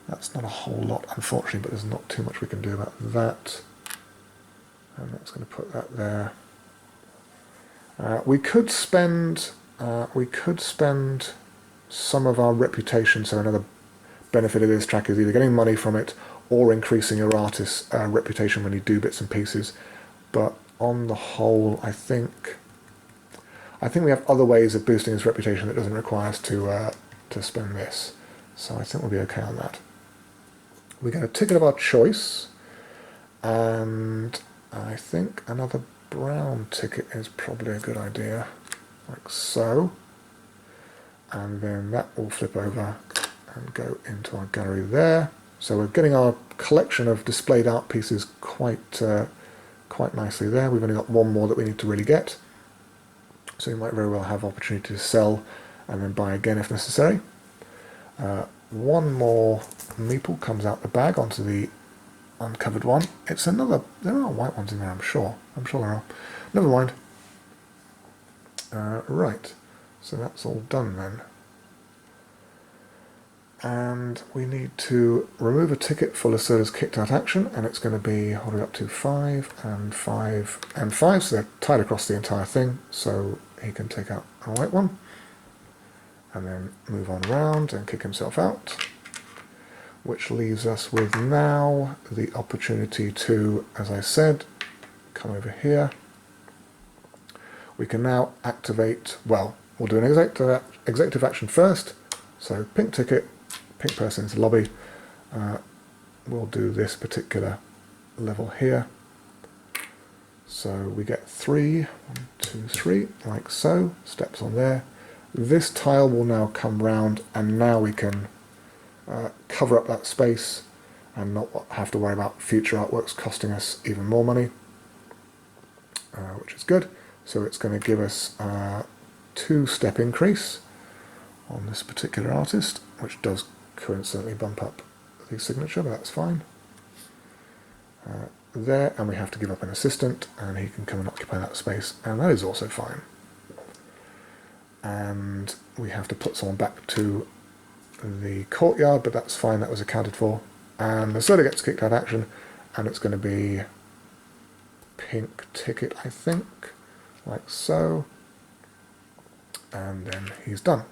That's not a whole lot, unfortunately, but there's not too much we can do about that. And that's going to put that there. We could spend some of our reputation, so another benefit of this track is either getting money from it or increasing your artist's reputation when you do bits and pieces. But on the whole, I think we have other ways of boosting his reputation that doesn't require us to spend this. So I think we'll be okay on that. We get a ticket of our choice, and I think another brown ticket is probably a good idea, like so. And then that will flip over and go into our gallery there. So we're getting our collection of displayed art pieces quite nicely there. We've only got one more that we need to really get. So we might very well have opportunity to sell and then buy again if necessary. One more meeple comes out the bag onto the uncovered one. It's another, there are white ones in there, I'm sure there are. Never mind. Right, so that's all done then. And we need to remove a ticket for Lacerda's kicked out action, and it's going to be all the way up to 5 and 5 and 5, so they're tied across the entire thing, so he can take out a white one and then move on around and kick himself out, which leaves us with now the opportunity to, as I said, come over here. We can now activate, well, we'll do an executive action first, so pink ticket, pink person into lobby. We'll do this particular level here. So we get 3, 1, 2, 3, like so, steps on there. This tile will now come round, and now we can cover up that space and not have to worry about future artworks costing us even more money, which is good. So it's going to give us a 2-step increase on this particular artist, which does coincidentally bump up the signature, but that's fine. There, and we have to give up an assistant, and he can come and occupy that space, and that is also fine. And we have to put someone back to the courtyard, but that's fine, that was accounted for. And the Lacerda gets kicked out of action, and it's going to be pink ticket, I think, like so. And then he's done.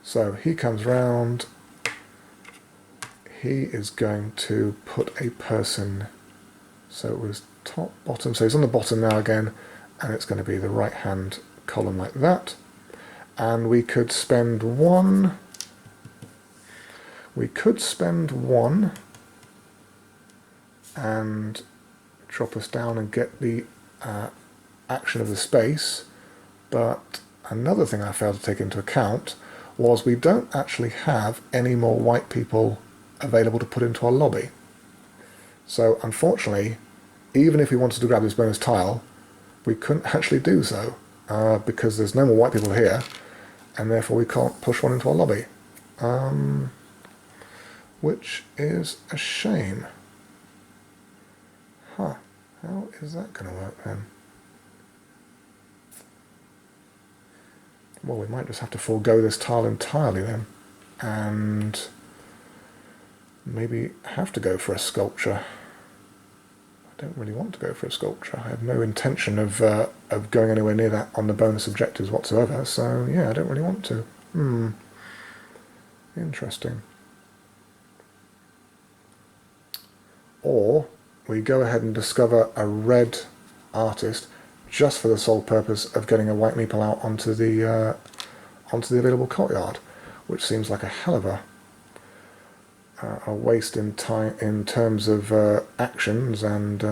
So he comes round, he is going to put a person, so it was top, bottom, so he's on the bottom now again, and it's going to be the right hand column like that. And we could spend one, and drop us down and get the action of the space, but another thing I failed to take into account was we don't actually have any more white people available to put into our lobby. So unfortunately, even if we wanted to grab this bonus tile, we couldn't actually do so because there's no more white people here, and therefore we can't push one into our lobby, which is a shame. Huh, how is that going to work then? Well, we might just have to forego this tile entirely then, and maybe have to go for a sculpture. I don't really want to go for a sculpture. I have no intention of going anywhere near that on the bonus objectives whatsoever, so yeah, I don't really want to. Interesting. Or we go ahead and discover a red artist just for the sole purpose of getting a white meeple out onto the available courtyard, which seems like a hell of a waste in time in terms of actions and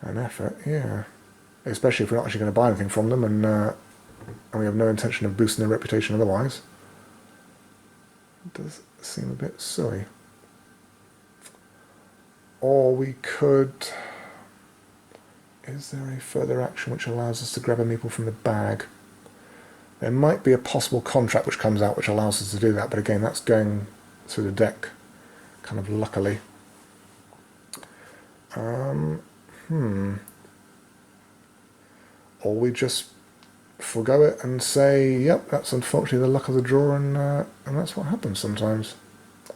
effort. Yeah, especially if we're not actually going to buy anything from them, and we have no intention of boosting their reputation otherwise. It does seem a bit silly. Or we could... Is there a further action which allows us to grab a meeple from the bag? There might be a possible contract which comes out which allows us to do that, but again, that's going through the deck, kind of luckily. Or we just forgo it and say, yep, that's unfortunately the luck of the draw, and that's what happens sometimes.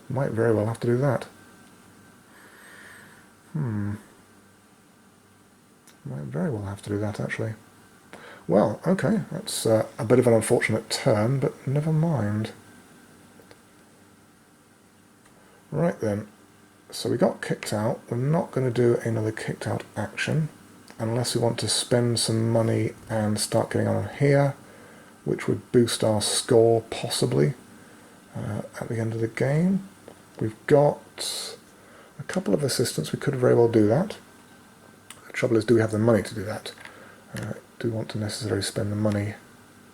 Might very well have to do that. Might very well have to do that, actually. Well, okay, that's a bit of an unfortunate turn, but never mind. Right then, so we got kicked out. We're not going to do another kicked out action unless we want to spend some money and start getting on here, which would boost our score possibly at the end of the game. We've got a couple of assistants. We could very well do that. The trouble is, do we have the money to do that? Do we want to necessarily spend the money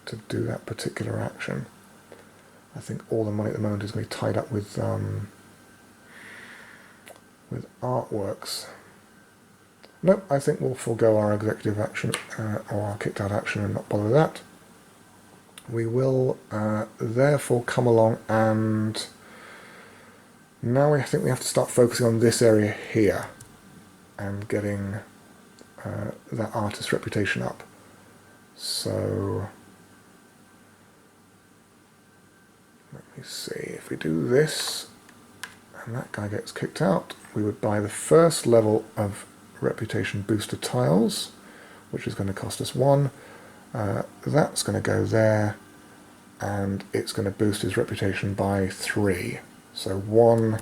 to do that particular action? I think all the money at the moment is going to be tied up with artworks. Nope, I think we'll forego our executive action or our kicked out action and not bother with that. We will therefore come along, and now I think we have to start focusing on this area here and getting that artist's reputation up. So let me see, if we do this and that guy gets kicked out, we would buy the first level of reputation booster tiles, which is going to cost us 1. That's going to go there, and it's going to boost his reputation by 3. So 1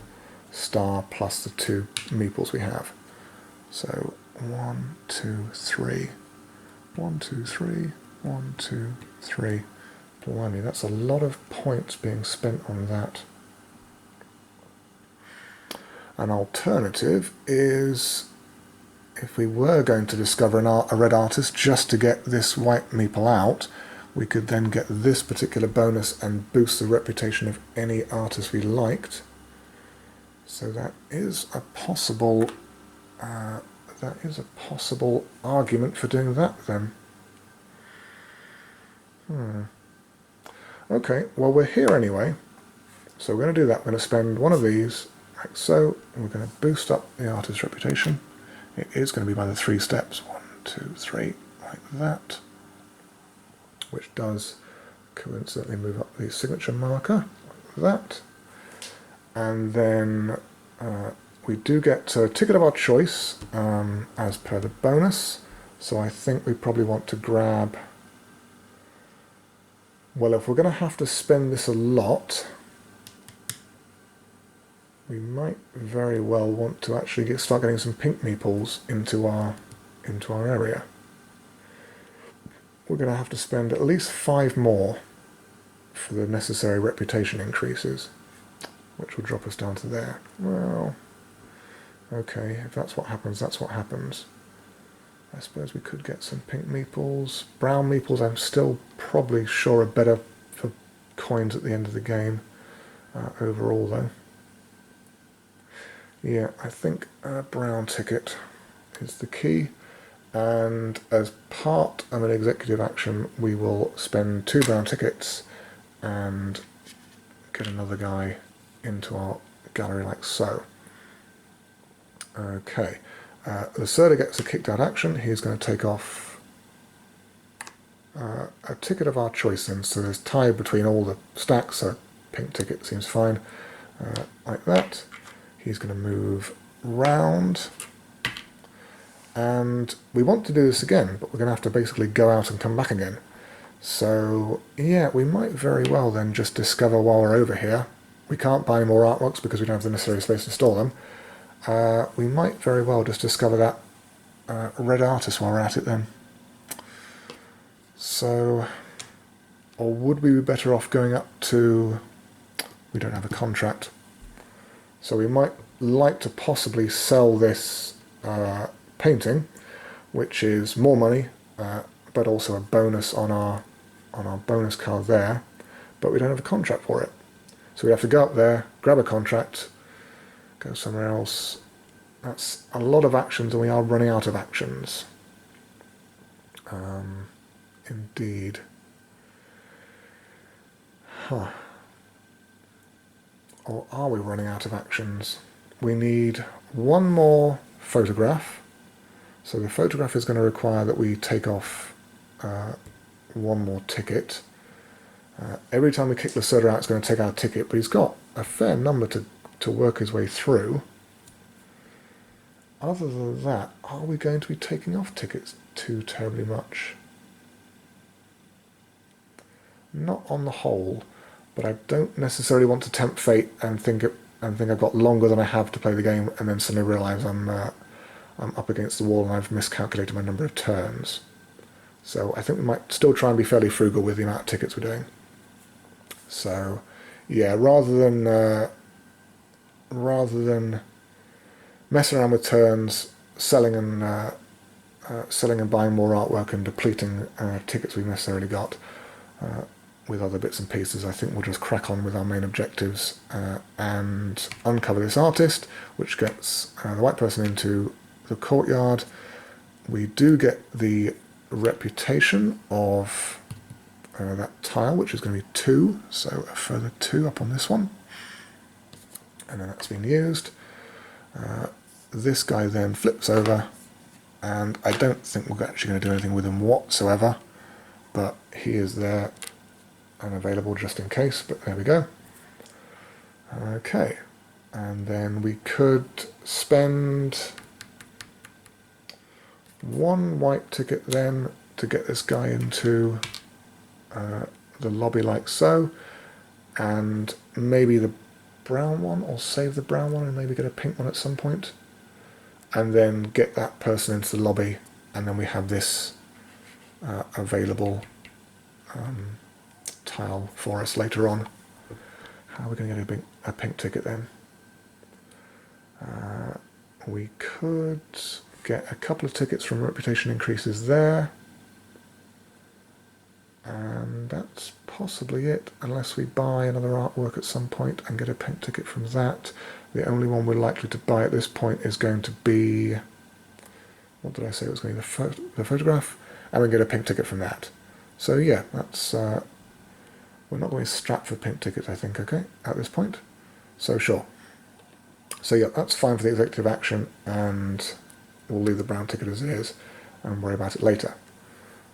star plus the 2 meeples we have. So 1, 2, 3. 1, 2, 3. 1, 2, 3. Blimey, that's a lot of points being spent on that. An alternative is, if we were going to discover a red artist just to get this white meeple out, we could then get this particular bonus and boost the reputation of any artist we liked. So that is a possible argument for doing that then. Okay, well, we're here anyway, so we're going to do that. We're going to spend one of these like so, and we're going to boost up the artist's reputation. It is going to be by the 3 steps, 1, 2, 3, like that, which does coincidentally move up the signature marker, like that. And then we do get a ticket of our choice as per the bonus, so I think we probably want to grab... Well, if we're going to have to spend this a lot, we might very well want to actually start getting some pink meeples into our area. We're going to have to spend at least 5 more for the necessary reputation increases, which will drop us down to there. Well, okay, if that's what happens, that's what happens. I suppose we could get some pink meeples. Brown meeples I'm still probably sure are better for coins at the end of the game overall though. Yeah, I think a brown ticket is the key, and as part of an executive action we will spend 2 brown tickets and get another guy into our gallery like so. Okay. The Serta gets a kicked out action. He's going to take off a ticket of our choice in, so there's tied between all the stacks, so pink ticket seems fine, like that. He's going to move round, and we want to do this again, but we're going to have to basically go out and come back again. So yeah, we might very well then just discover while we're over here, we can't buy any more artworks because we don't have the necessary space to store them. We might very well just discover that red artist while we're at it then. So, or would we be better off going up to, we don't have a contract, so we might like to possibly sell this painting, which is more money, but also a bonus on our bonus card there, but we don't have a contract for it. So we have to go up there, grab a contract, go somewhere else. That's a lot of actions, and we are running out of actions. Indeed. Huh. Or are we running out of actions? We need one more photograph. So the photograph is going to require that we take off one more ticket. Every time we kick Lacerda out, it's going to take our ticket, but he's got a fair number to work his way through. Other than that, are we going to be taking off tickets too terribly much? Not on the whole, but I don't necessarily want to tempt fate and think I've got longer than I have to play the game, and then suddenly realise I'm up against the wall and I've miscalculated my number of turns. So I think we might still try and be fairly frugal with the amount of tickets we're doing. So yeah, rather than messing around with turns, selling and buying more artwork and depleting tickets we've necessarily got with other bits and pieces, I think we'll just crack on with our main objectives and uncover this artist, which gets the white person into the courtyard. We do get the reputation of that tile, which is going to be 2, so a further 2 up on this one, and then that's been used. This guy then flips over, and I don't think we're actually going to do anything with him whatsoever, but he is there and available just in case, but there we go. Okay, and then we could spend one white ticket then to get this guy into the lobby like so, and maybe the brown one, or save the brown one and maybe get a pink one at some point, and then get that person into the lobby, and then we have this available tile for us later on. How are we going to get a pink ticket then? We could get a couple of tickets from reputation increases there, and that's possibly it, unless we buy another artwork at some point and get a pink ticket from that. The only one we're likely to buy at this point is going to be, what did I say it was going to be, the photograph, and we get a pink ticket from that. So yeah, that's we're not going to strap for pink tickets, I think, okay, at this point. So sure. So yeah, that's fine for the executive action, and we'll leave the brown ticket as it is and worry about it later.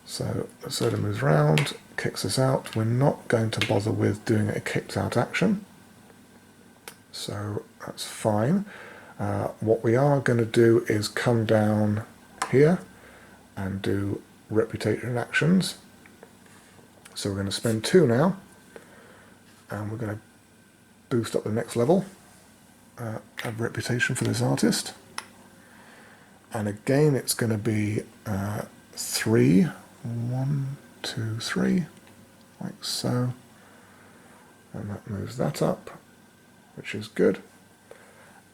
So the soda moves round, kicks us out. We're not going to bother with doing a kicked out action, so that's fine. What we are going to do is come down here and do reputation actions. So we're going to spend 2 now, and we're going to boost up the next level of reputation for this artist. And again, it's going to be 3, 1, 2, 3, like so. And that moves that up, which is good.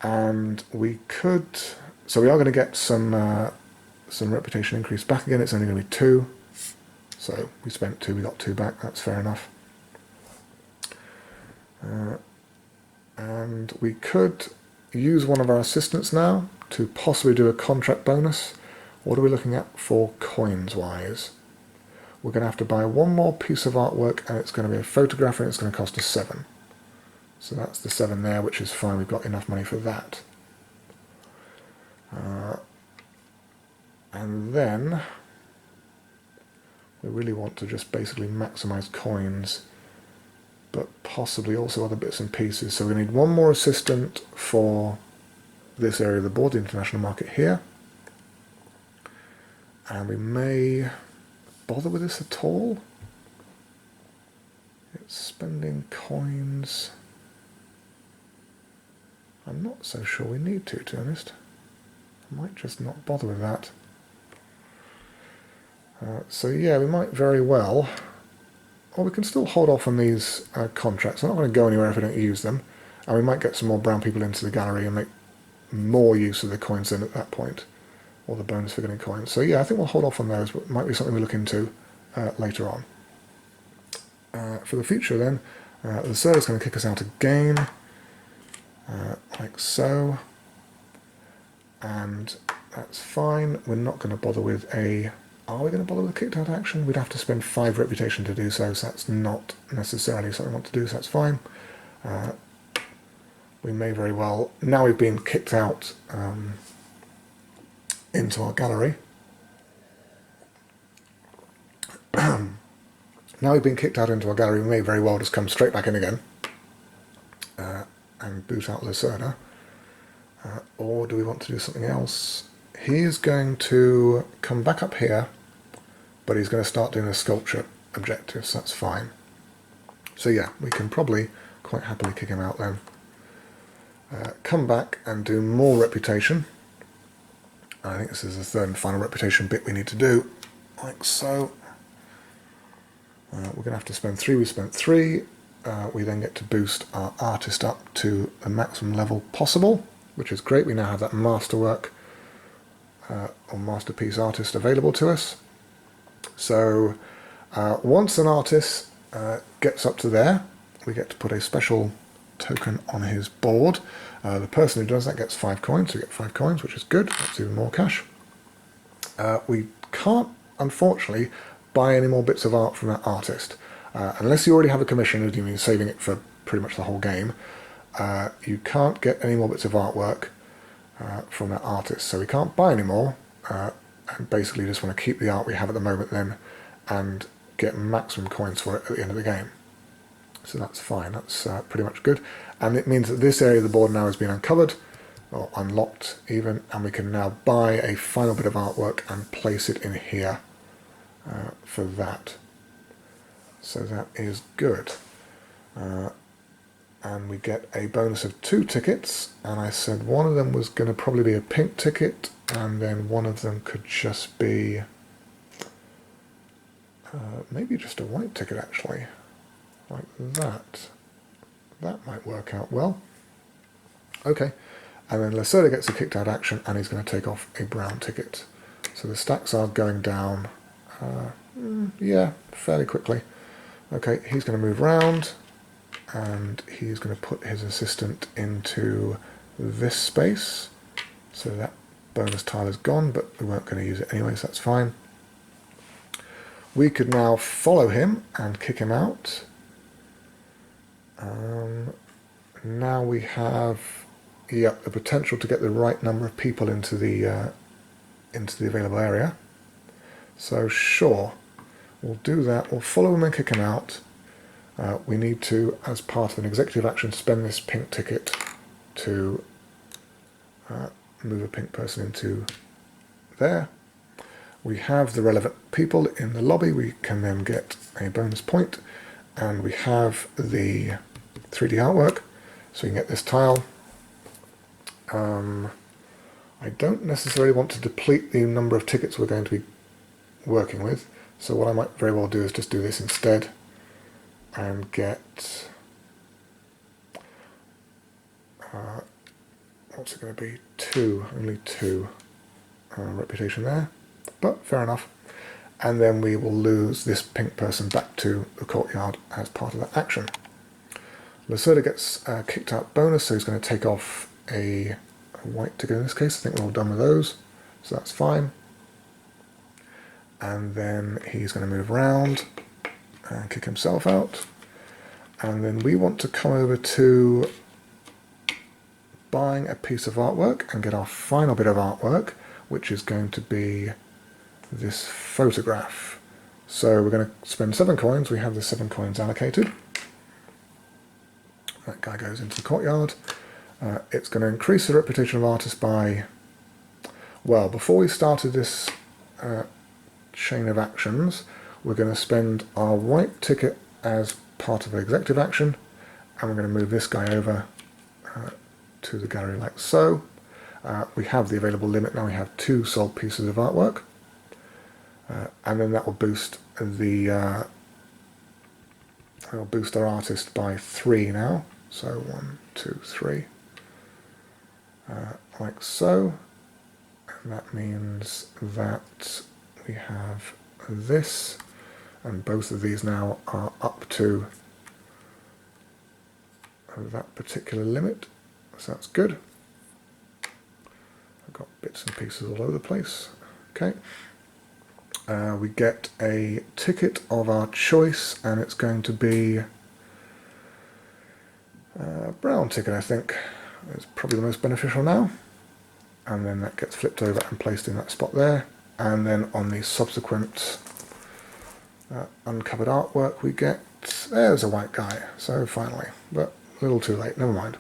And we could, so we are going to get some reputation increase back again. It's only going to be 2. So we spent 2, we got 2 back, that's fair enough. And we could use one of our assistants now to possibly do a contract bonus. What are we looking at for coins wise? We're going to have to buy one more piece of artwork, and it's going to be a photograph, and it's going to cost us 7. So that's the 7 there, which is fine, we've got enough money for that. And then We really want to just basically maximize coins, but possibly also other bits and pieces. So we need one more assistant for this area of the board, the international market here. And we may bother with this at all. It's spending coins. I'm not so sure we need to be honest. I might just not bother with that. So yeah, we might very well, or we can still hold off on these contracts. I'm not going to go anywhere if we don't use them. And we might get some more brown people into the gallery and make more use of the coins then at that point, or the bonus for getting coins. So yeah, I think we'll hold off on those, but it might be something we look into later on. For the future then, the server's going to kick us out again, like so, and that's fine. We're not going to bother with a... Are we going to bother with a kicked out action? We'd have to spend 5 reputation to do so, so that's not necessarily something we want to do, so that's fine. We may very well, now we've been kicked out into our gallery. Now we've been kicked out into our gallery, we may very well just come straight back in again and boot out Lacerda. Or do we want to do something else? He's going to come back up here, but he's going to start doing the sculpture objectives, that's fine. So yeah, we can probably quite happily kick him out then. Come back and do more reputation. I think this is the third and final reputation bit we need to do, like so. We're going to have to spend 3, we spent 3. We then get to boost our artist up to the maximum level possible, which is great. We now have that masterwork or masterpiece artist available to us. So once an artist gets up to there, we get to put a special token on his board. The person who does that gets 5 coins, so we get 5 coins, which is good. That's even more cash. We can't, unfortunately, buy any more bits of art from that artist. Unless you already have a commission, as you mean saving it for pretty much the whole game, you can't get any more bits of artwork from that artist. So we can't buy any more, and basically just want to keep the art we have at the moment then and get maximum coins for it at the end of the game. So that's fine, that's pretty much good. And it means that this area of the board now has been uncovered, or unlocked even, and we can now buy a final bit of artwork and place it in here for that. So that is good. And we get a bonus of 2 tickets, and I said one of them was going to probably be a pink ticket, and then one of them could just be maybe just a white ticket actually, like that. That might work out well. Okay, and then Lacerda gets a kicked out action, and he's going to take off a brown ticket. So the stacks are going down, yeah, fairly quickly. Okay, he's going to move round, and he's going to put his assistant into this space. So that bonus tile is gone, but we weren't going to use it anyway, so that's fine. We could now follow him and kick him out. Now we have, the potential to get the right number of people into the available area. So sure, we'll do that. We'll follow him and kick him out. We need to, as part of an executive action, spend this pink ticket to move a pink person into there. We have the relevant people in the lobby. We can then get a bonus point, and we have the 3D artwork, so we can get this tile. I don't necessarily want to deplete the number of tickets we're going to be working with, so what I might very well do is just do this instead and get what's it going to be? 2, only 2 reputation there, but fair enough. And then we will lose this pink person back to the courtyard as part of that action. Lacerda gets kicked out bonus, so he's going to take off a white ticket in this case. I think we're all done with those, so that's fine. And then he's going to move around and kick himself out. And then we want to come over to buying a piece of artwork and get our final bit of artwork, which is going to be this photograph, So we're going to spend 7 coins. We have the 7 coins allocated. That guy goes into the courtyard. It's going to increase the reputation of artists by... Well, before we started this chain of actions, we're going to spend our white ticket as part of an executive action, and we're going to move this guy over to the gallery like so. We have the available limit now. We have 2 sold pieces of artwork, and then that will boost the it'll boost our artist by 3 now. So 1, 2, 3, like so. And that means that we have this, and both of these now are up to that particular limit. So that's good. I've got bits and pieces all over the place. Okay. We get a ticket of our choice, and it's going to be a brown ticket, I think. It's probably the most beneficial now. And then that gets flipped over and placed in that spot there. And then on the subsequent uncovered artwork we get, there's a white guy. So finally, but a little too late, never mind.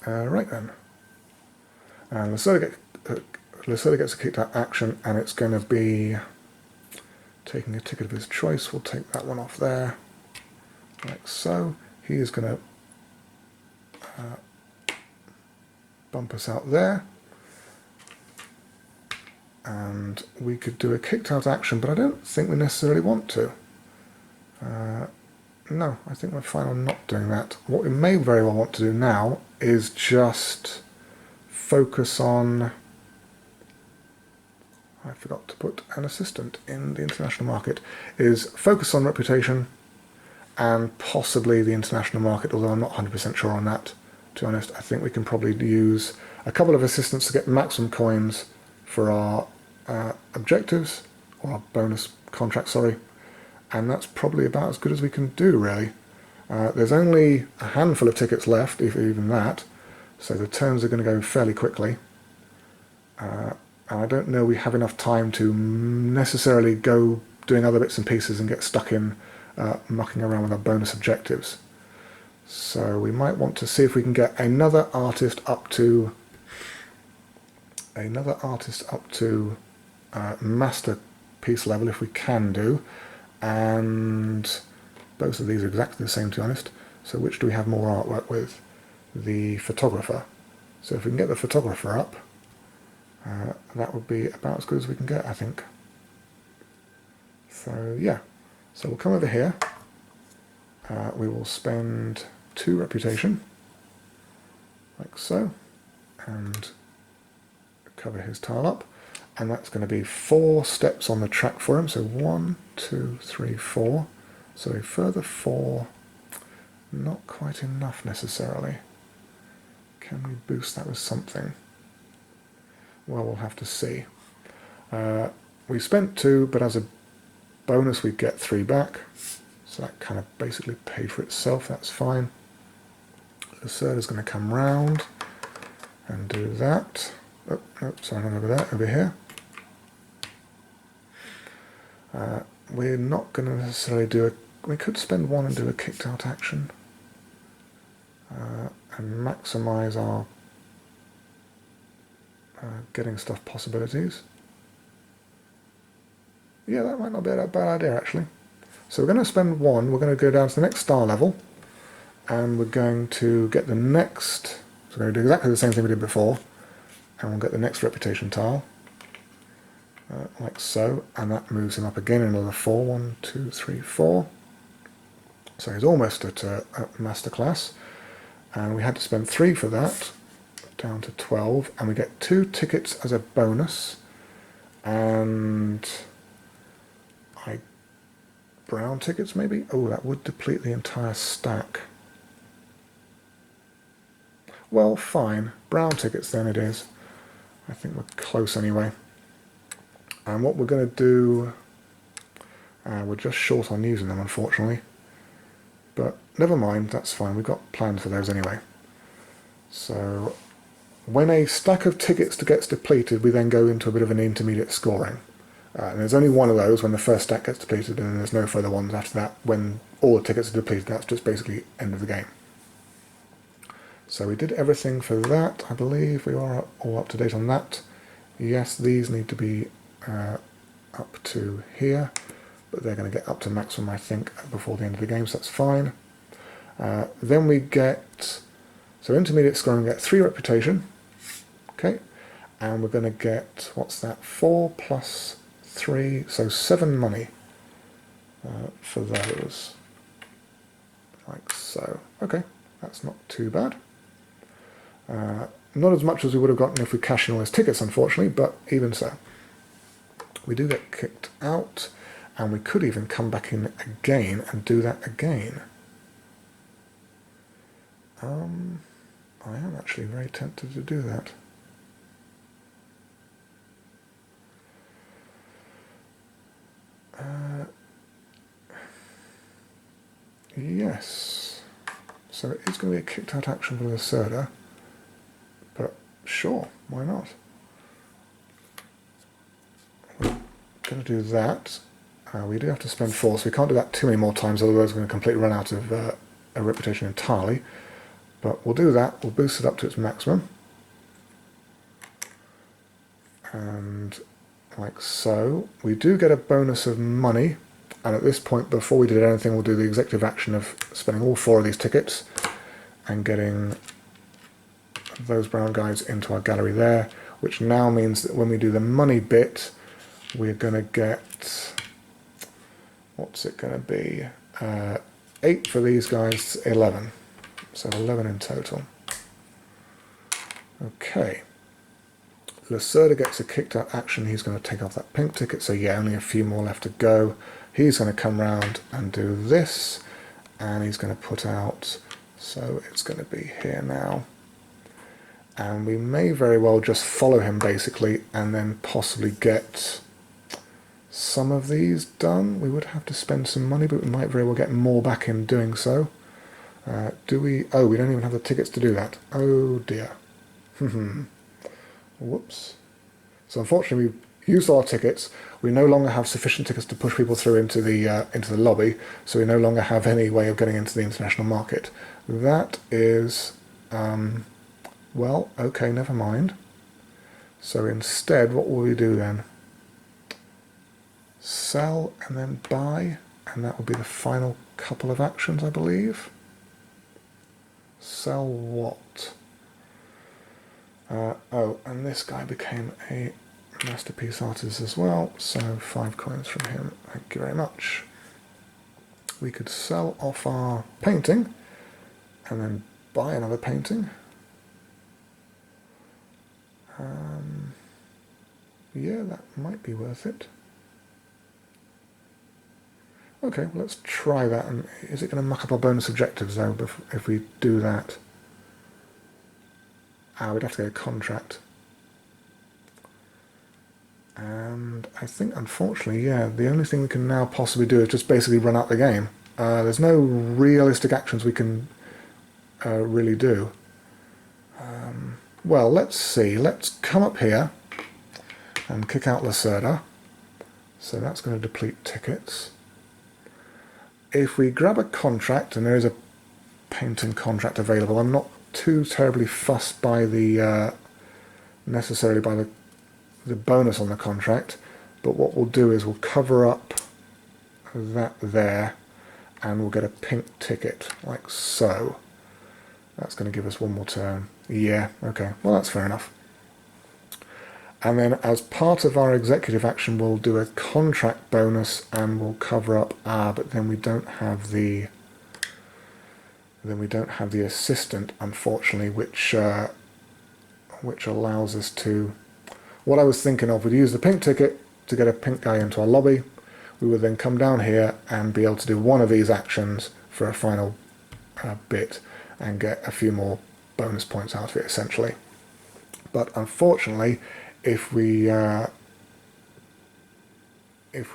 Right then. And Lacerda gets a kicked out action, and it's going to be taking a ticket of his choice. We'll take that one off there, like so. He is going to bump us out there. And we could do a kicked out action, but I don't think we necessarily want to. No, I think we're fine on not doing that. What we may very well want to do now is just focus on... I forgot to put an assistant in the international market, is focus on reputation and possibly the international market, although I'm not 100% sure on that, to be honest. I think we can probably use a couple of assistants to get maximum coins for our objectives, or our bonus contract, sorry, and that's probably about as good as we can do, really. There's only a handful of tickets left, if even that, so the turns are going to go fairly quickly. And I don't know we have enough time to necessarily go doing other bits and pieces and get stuck in mucking around with our bonus objectives. So we might want to see if we can get another artist up to masterpiece level, if we can do. And both of these are exactly the same, to be honest. So which do we have more artwork with? The photographer. So if we can get the photographer up, that would be about as good as we can get, I think. So yeah, so we'll come over here. We will spend 2 reputation, like so, and cover his tile up. And that's going to be 4 steps on the track for him. So 1, 2, 3, 4. So a further 4, not quite enough necessarily. Can we boost that with something? Well, we'll have to see. We spent 2, but as a bonus we get 3 back. So that kind of basically paid for itself, that's fine. Lacerda's going to come round and do that. Oh, no, sorry, not over there, over here. We're not going to necessarily do a... We could spend 1 and do a kicked out action. And maximise our getting stuff possibilities. Yeah, that might not be a bad idea, actually. So we're going to spend 1, we're going to go down to the next star level, and we're going to get the next... So we're going to do exactly the same thing we did before, and we'll get the next reputation tile, like so, and that moves him up again another 4. 1, 2, 3, 4. So he's almost at master class, and we had to spend 3 for that, down to 12, and we get 2 tickets as a bonus, and brown tickets maybe? Oh, that would deplete the entire stack. Well, fine, brown tickets then it is. I think we're close anyway. And what we're going to do, we're just short on using them, unfortunately. But never mind, that's fine, we've got plans for those anyway. So when a stack of tickets gets depleted, we then go into a bit of an intermediate scoring. And there's only one of those when the first stack gets depleted, and then there's no further ones after that. When all the tickets are depleted, that's just basically end of the game. So we did everything for that. I believe we are all up to date on that. Yes, these need to be up to here, but they're going to get up to maximum, I think, before the end of the game, so that's fine. Then we get, so intermediate score, we get 3 reputation, okay, and we're going to get, what's that, 4 plus 3, so 7 money for those, like so. Okay, that's not too bad. Not as much as we would have gotten if we cashed in all those tickets, unfortunately, but even so. We do get kicked out, and we could even come back in again and do that again. I am actually very tempted to do that. Yes. So it is going to be a kicked out action for the Lacerda, but sure, why not? We're going to do that. We do have to spend 4, so we can't do that too many more times, otherwise we're going to completely run out of a reputation entirely. But we'll do that, we'll boost it up to its maximum. And like so. We do get a bonus of money, and at this point, before we did anything, we'll do the executive action of spending all 4 of these tickets and getting those brown guys into our gallery there, which now means that when we do the money bit, we're going to get, what's it going to be, 8 for these guys, 11, so 11 in total. Okay, Lacerda gets a kicked out action, he's going to take off that pink ticket, so yeah, only a few more left to go. He's going to come round and do this, and he's going to put out, so it's going to be here now. And we may very well just follow him basically, and then possibly get some of these done. We would have to spend some money, but we might very well get more back in doing so. Do we? Oh, we don't even have the tickets to do that. Oh dear. Whoops. So unfortunately we've used our tickets. We no longer have sufficient tickets to push people through into the lobby, so we no longer have any way of getting into the international market. That is, well, okay, never mind. So instead, what will we do then? Sell and then buy, and that will be the final couple of actions, I believe. Sell what? Oh, and this guy became a masterpiece artist as well, so 5 coins from him, thank you very much. We could sell off our painting and then buy another painting. Yeah, that might be worth it. Okay, well, let's try that. And is it going to muck up our bonus objectives though if we do that? We'd have to get a contract. And I think, unfortunately, yeah, the only thing we can now possibly do is just basically run out the game. There's no realistic actions we can really do. Well, let's see. Let's come up here and kick out Lacerda. So that's going to deplete tickets. If we grab a contract, and there is a painting contract available, I'm not too terribly fussed by the necessarily by the bonus on the contract, but what we'll do is we'll cover up that there, and we'll get a pink ticket like so. That's going to give us one more turn. Yeah, okay, well that's fair enough. And then as part of our executive action, we'll do a contract bonus and we'll cover up but then we don't have the assistant, unfortunately, which allows us to, what I was thinking of, we'd use the pink ticket to get a pink guy into our lobby. We would then come down here and be able to do one of these actions for a final bit and get a few more bonus points out of it, essentially. But unfortunately, if we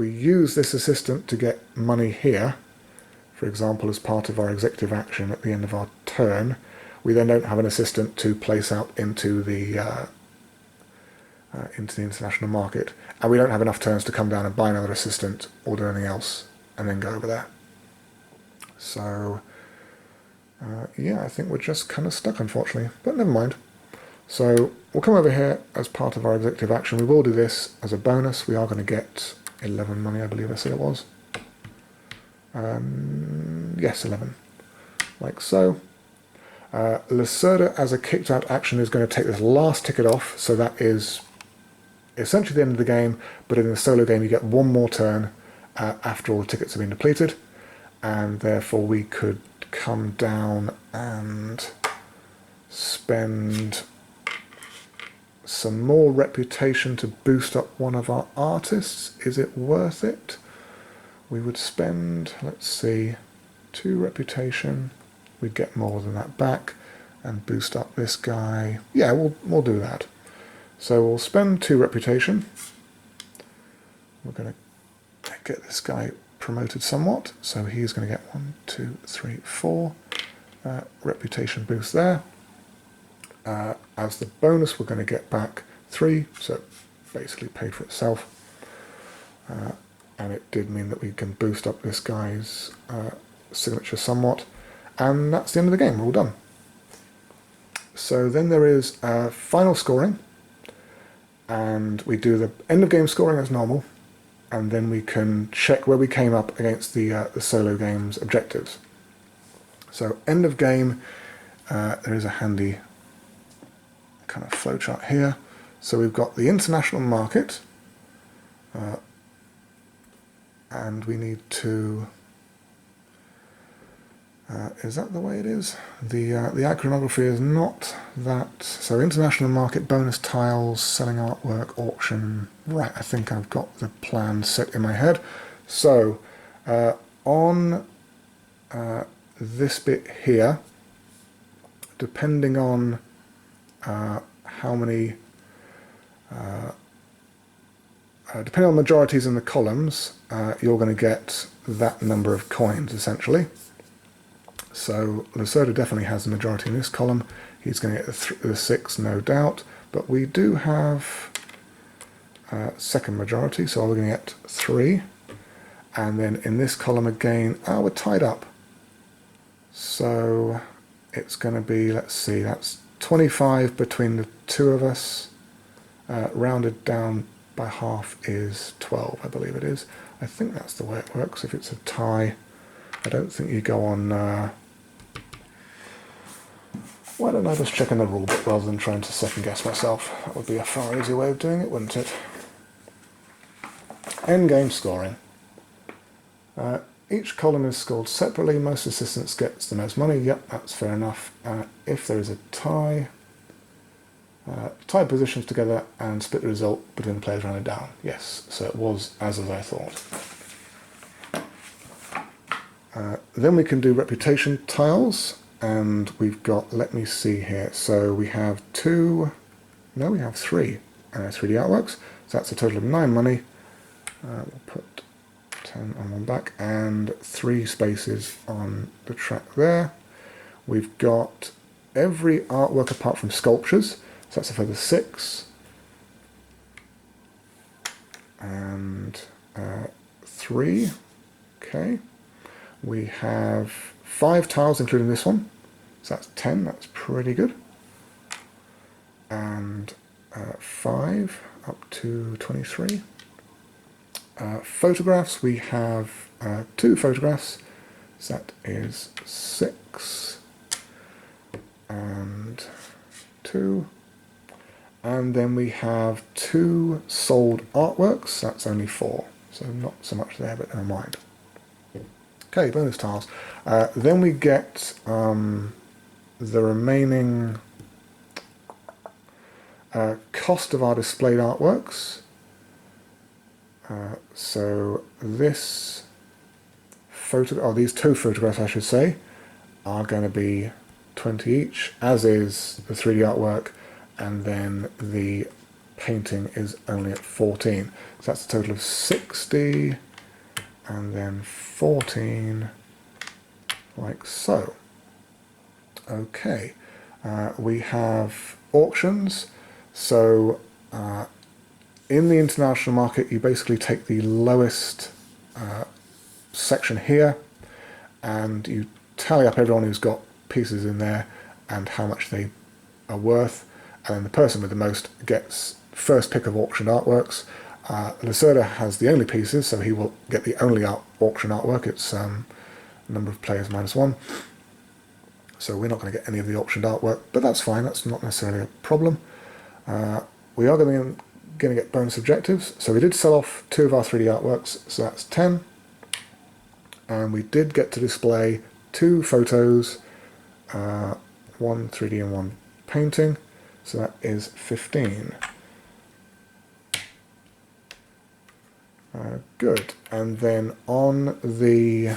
use this assistant to get money here, for example, as part of our executive action at the end of our turn, we then don't have an assistant to place out into the into the international market, and we don't have enough turns to come down and buy another assistant or do anything else and then go over there. So yeah, I think we're just kind of stuck, unfortunately, but never mind. So we'll come over here as part of our executive action. We will do this as a bonus. We are going to get 11 money, I believe I said it was. Yes, 11, like so. Lacerda as a kicked out action is going to take this last ticket off, so that is essentially the end of the game, but in the solo game you get one more turn after all the tickets have been depleted, and therefore we could come down and spend some more reputation to boost up one of our artists. Is it worth it? We would spend, let's see, 2 reputation. We'd get more than that back and boost up this guy. Yeah, we'll do that. So we'll spend 2 reputation. We're going to get this guy promoted somewhat. So he's going to get 1, 2, 3, 4 reputation boost there. As the bonus, we're going to get back 3, so it basically paid for itself. And it did mean that we can boost up this guy's signature somewhat. And that's the end of the game. We're all done. So then there is final scoring. And we do the end of game scoring as normal. And then we can check where we came up against the solo game's objectives. So end of game, there is a handy kind of flowchart here. So we've got the international market, and we need to, is that the way it is? The iconography is not that. So international market, bonus tiles, selling artwork, auction. Right, I think I've got the plan set in my head. So on this bit here, depending on how many, depending on majorities in the columns, you're going to get that number of coins, essentially. So Lacerda definitely has a majority in this column. He's going to get the 6, no doubt. But we do have second majority, so we're going to get 3. And then in this column again, we're tied up. So it's going to be, let's see, that's 25 between the 2 of us. Rounded down by half is 12, I believe it is. I think that's the way it works. If it's a tie, I don't think you go on... why don't I just check in the rule book rather than trying to second guess myself? That would be a far easier way of doing it, wouldn't it? Endgame scoring. Each column is scored separately. Most assistants gets the most money. Yep, that's fair enough. If there is a tie, tie positions together and split the result between the players rounded down. Yes, so it was as I thought. Then we can do reputation tiles, and we've got, let me see here, so we have 3 3D artworks, so that's a total of 9 money. We'll put 10 on one back and 3 spaces on the track there. We've got every artwork apart from sculptures, so that's a further 6. And 3, okay. We have 5 tiles including this one, so that's 10, that's pretty good. And 5 up to 23. Photographs, we have 2 photographs, so that is 6 and 2. And then we have 2 sold artworks, that's only 4, so not so much there, but never mind. Okay, bonus tiles. Then we get the remaining cost of our displayed artworks. So this these 2 photographs, I should say, are going to be 20 each, as is the 3D artwork, and then the painting is only at 14. So that's a total of 60, and then 14, like so. Okay, we have auctions, so in the international market, you basically take the lowest section here, and you tally up everyone who's got pieces in there and how much they are worth, and then the person with the most gets first pick of auctioned artworks. Lacerda has the only pieces, so he will get the only auction artwork. It's number of players -1. So we're not going to get any of the auctioned artwork, but that's fine. That's not necessarily a problem. We are going to get bonus objectives. So we did sell off 2 of our 3D artworks, so that's 10. And we did get to display 2 photos, 1 3D and 1 painting, so that is 15. Good. And then on the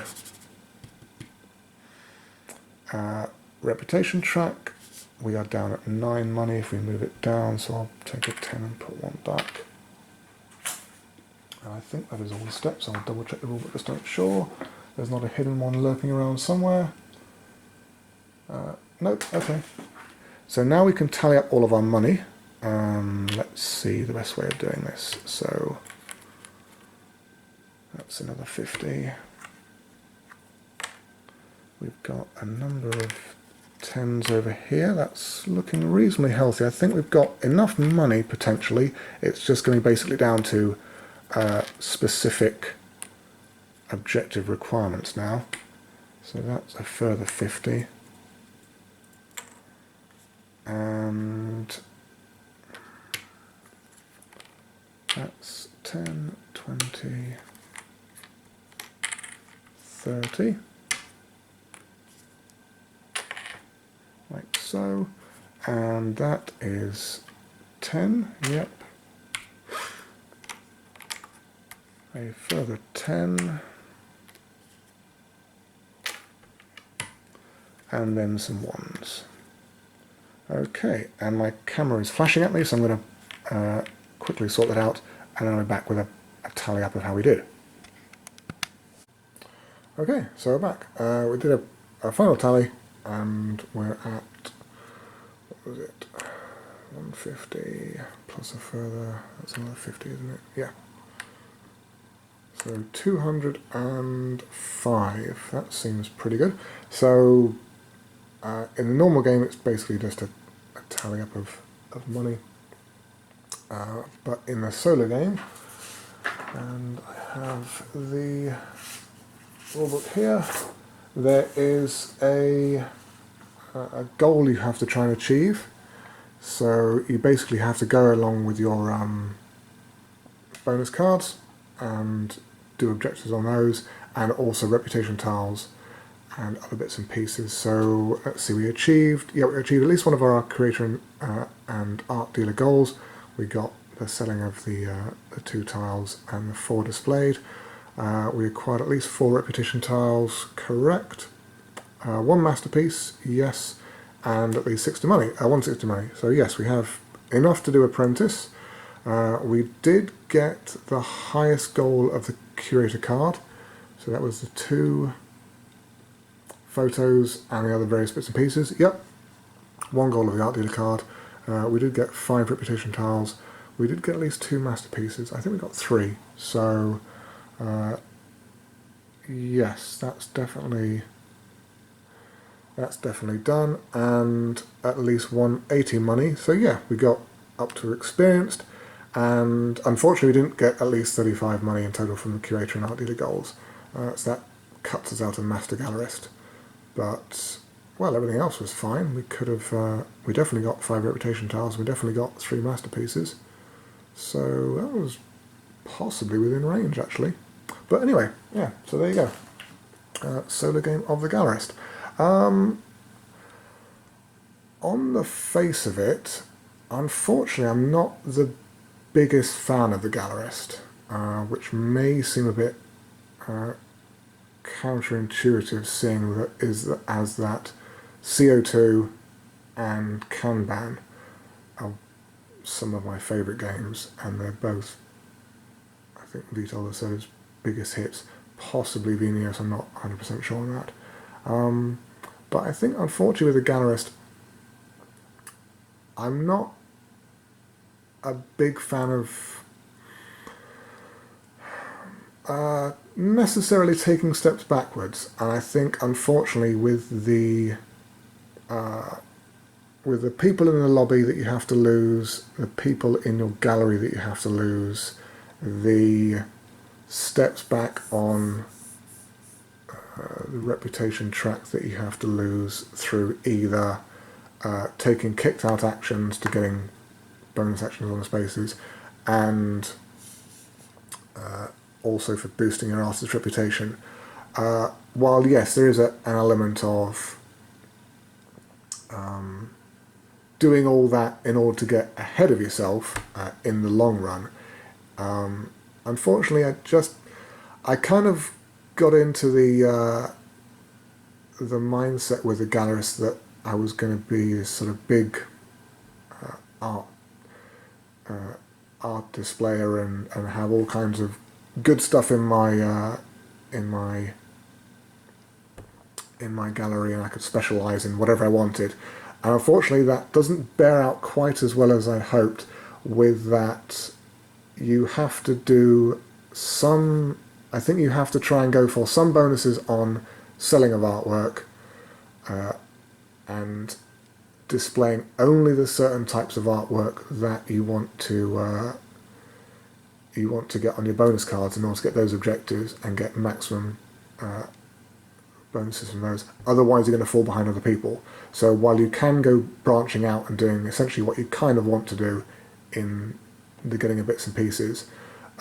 reputation track, we are down at 9 money if we move it down, so I'll take a 10 and put 1 back. And I think that is all the steps. I'll double check the rule, but just to make sure there's not a hidden one lurking around somewhere. Nope, okay. So now we can tally up all of our money. Let's see the best way of doing this. So that's another 50. We've got a number of 10s over here. That's looking reasonably healthy. I think we've got enough money, potentially. It's just going to be basically down to specific objective requirements now. So that's a further 50. And that's 10, 20, 30. Like so. And that is 10, yep. A further 10. And then some 1s. Okay, and my camera is flashing at me, so I'm going to quickly sort that out, and then I'll be back with a tally up of how we did. Okay, so we're back. We did a final tally, and we're at, what was it, 150 plus a further, that's another 50, isn't it? Yeah. So 205, that seems pretty good. So in the normal game, it's basically just a tally up of money. But in the solo game, and I have the rulebook here, there is a goal you have to try and achieve. So you basically have to go along with your bonus cards and do objectives on those, and also reputation tiles and other bits and pieces. So let's see, we achieved at least one of our creator and art dealer goals. We got the selling of the 2 tiles and the 4 displayed. We acquired at least 4 repetition tiles, correct. 1 masterpiece, yes, and at least 60 money, 160 money. So yes, we have enough to do apprentice. We did get the highest goal of the curator card, so that was the 2 photos and the other various bits and pieces. Yep, 1 goal of the art dealer card. We did get 5 reputation tiles. We did get at least 2 masterpieces. I think we got 3. So yes, that's definitely done, and at least 180 money. So yeah, we got up to experienced, and unfortunately we didn't get at least 35 money in total from the curator and art dealer goals. So that cuts us out of master gallerist. But well, everything else was fine. We could have, we definitely got 5 reputation tiles. We definitely got 3 masterpieces. So that was possibly within range, actually. But anyway, yeah. So there you go. Solo game of the Gallerist. On the face of it, unfortunately, I'm not the biggest fan of the Gallerist, which may seem a bit counterintuitive, seeing that as that CO2 and Kanban are some of my favourite games, and they're both, I think, Vital Lacerda's biggest hits, possibly Vineos, I'm not 100% sure on that. But I think, unfortunately, with the Gallerist, I'm not a big fan of necessarily taking steps backwards. And I think, unfortunately, with the people in the lobby that you have to lose, the people in your gallery that you have to lose, the steps back on the reputation track that you have to lose through either taking kicked out actions to getting bonus actions on the spaces, and also for boosting your artist's reputation. While yes, there is an element of doing all that in order to get ahead of yourself in the long run. Unfortunately, I kind of got into the mindset with the Gallerist that I was going to be this sort of big art displayer and have all kinds of good stuff in my gallery, and I could specialise in whatever I wanted. And unfortunately, that doesn't bear out quite as well as I hoped. With that, you have to do some. I think you have to try and go for some bonuses on selling of artwork, and displaying only the certain types of artwork that you want to get on your bonus cards in order to get those objectives and get maximum bonuses from those. Otherwise, you're going to fall behind other people. So while you can go branching out and doing essentially what you kind of want to do in the getting of bits and pieces,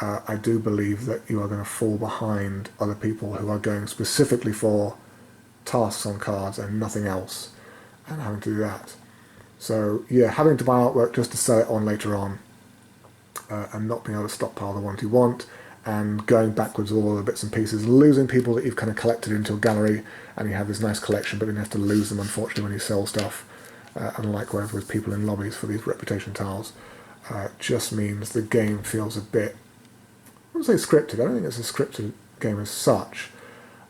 I do believe that you are going to fall behind other people who are going specifically for tasks on cards and nothing else, and having to do that. So yeah, having to buy artwork just to sell it on later on, and not being able to stockpile the ones you want, and going backwards with all the bits and pieces, losing people that you've kind of collected into a gallery, and you have this nice collection, but then you have to lose them, unfortunately, when you sell stuff. And likewise with people in lobbies for these reputation tiles, just means the game feels a bit, I wouldn't say scripted. I don't think it's a scripted game as such,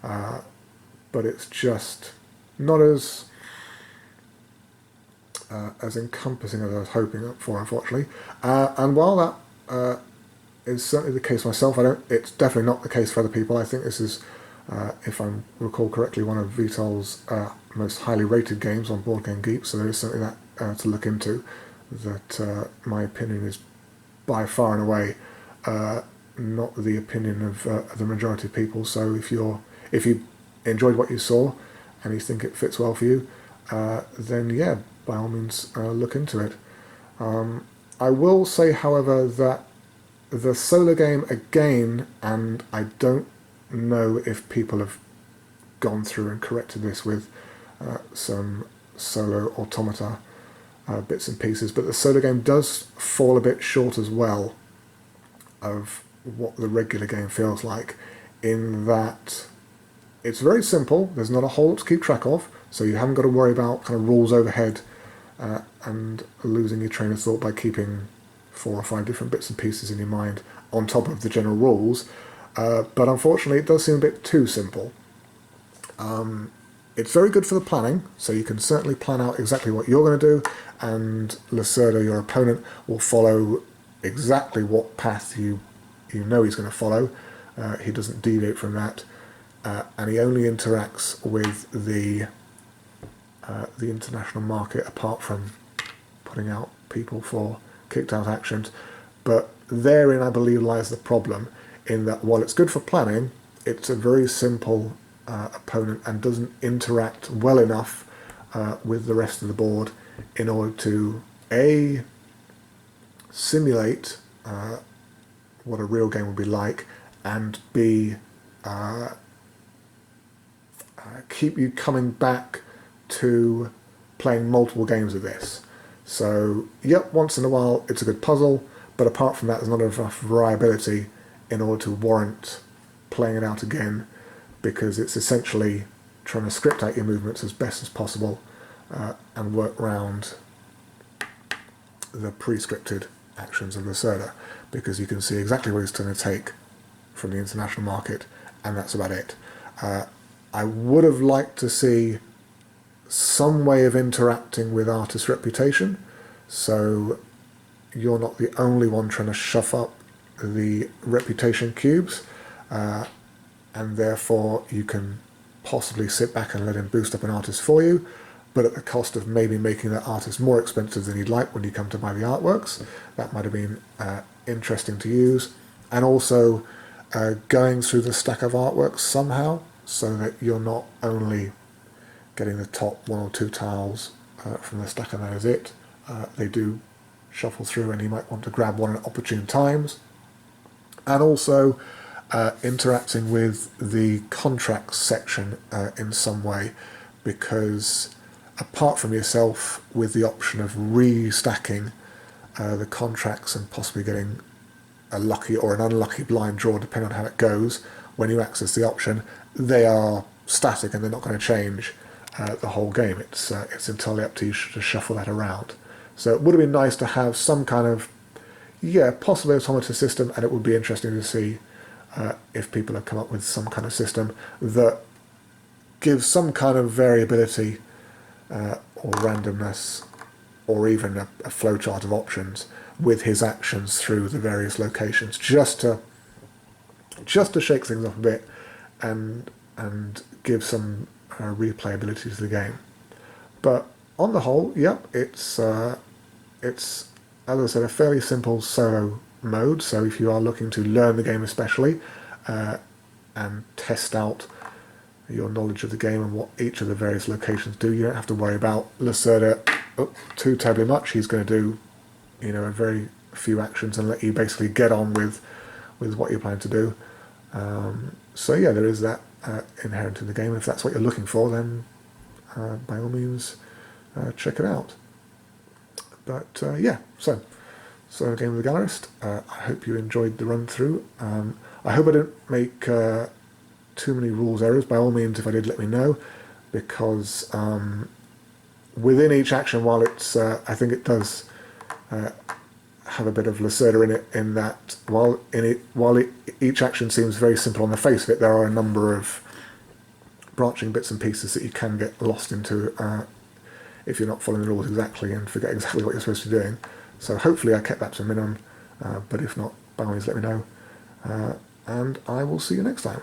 but it's just not as encompassing as I was hoping for, unfortunately. And while that is certainly the case for myself, it's definitely not the case for other people. I think this is, if I recall correctly, one of Vital's most highly rated games on Board Game Geek, so there is certainly that to look into. That my opinion is by far and away not the opinion of the majority of people. So if you enjoyed what you saw and you think it fits well for you, then yeah, by all means look into it. I will say, however, that the solo game again, and I don't know if people have gone through and corrected this with some solo automata bits and pieces, but the solo game does fall a bit short as well of what the regular game feels like, in that it's very simple. There's not a whole lot to keep track of, so you haven't got to worry about kind of rules overhead and losing your train of thought by keeping 4 or 5 different bits and pieces in your mind on top of the general rules. But unfortunately, it does seem a bit too simple. It's very good for the planning, so you can certainly plan out exactly what you're going to do, and Lacerda, your opponent, will follow exactly what path you know he's going to follow. He doesn't deviate from that, and he only interacts with the international market, apart from putting out people for kicked out actions. But therein, I believe, lies the problem, in that while it's good for planning, it's a very simple opponent and doesn't interact well enough with the rest of the board in order to A, simulate what a real game would be like, and B, keep you coming back to playing multiple games of this. So, yep, once in a while it's a good puzzle, but apart from that, there's not enough variability in order to warrant playing it out again, because it's essentially trying to script out your movements as best as possible and work around the pre-scripted actions of Lacerda, because you can see exactly what it's going to take from the international market, and that's about it. I would have liked to see some way of interacting with artist reputation, so you're not the only one trying to shove up the reputation cubes. and therefore you can possibly sit back and let him boost up an artist for you, but at the cost of maybe making that artist more expensive than you'd like when you come to buy the artworks. That might have been interesting to use. And also going through the stack of artworks somehow, so that you're not only getting the top 1 or 2 tiles from the stack and that is it. They do shuffle through and you might want to grab one at opportune times. And also interacting with the contracts section in some way, because apart from yourself with the option of restacking the contracts and possibly getting a lucky or an unlucky blind draw depending on how it goes, when you access the option, they are static and they're not going to change the whole game. It's entirely up to you to shuffle that around. So it would have been nice to have some kind of, possibly automata system, and it would be interesting to see if people have come up with some kind of system that gives some kind of variability or randomness, or even a flowchart of options with his actions through the various locations, just to shake things up a bit and give some replayability to the game. But on the whole, it's as I said, a fairly simple solo mode. So if you are looking to learn the game especially and test out your knowledge of the game and what each of the various locations do, you don't have to worry about Lacerda too terribly much. He's going to do a very few actions and let you basically get on with what you're planning to do. So there is that inherent in the game. If that's what you're looking for, then by all means check it out. But so Game of the Gallerist. I hope you enjoyed the run through. I hope I didn't make too many rules errors. By all means, if I did, let me know, because within each action, while it's I think it does have a bit of Lacerda in it, in that while each action seems very simple on the face of it, there are a number of branching bits and pieces that you can get lost into if you're not following the rules exactly and forget exactly what you're supposed to be doing. So hopefully I kept that to a minimum, but if not, by all means let me know, and I will see you next time.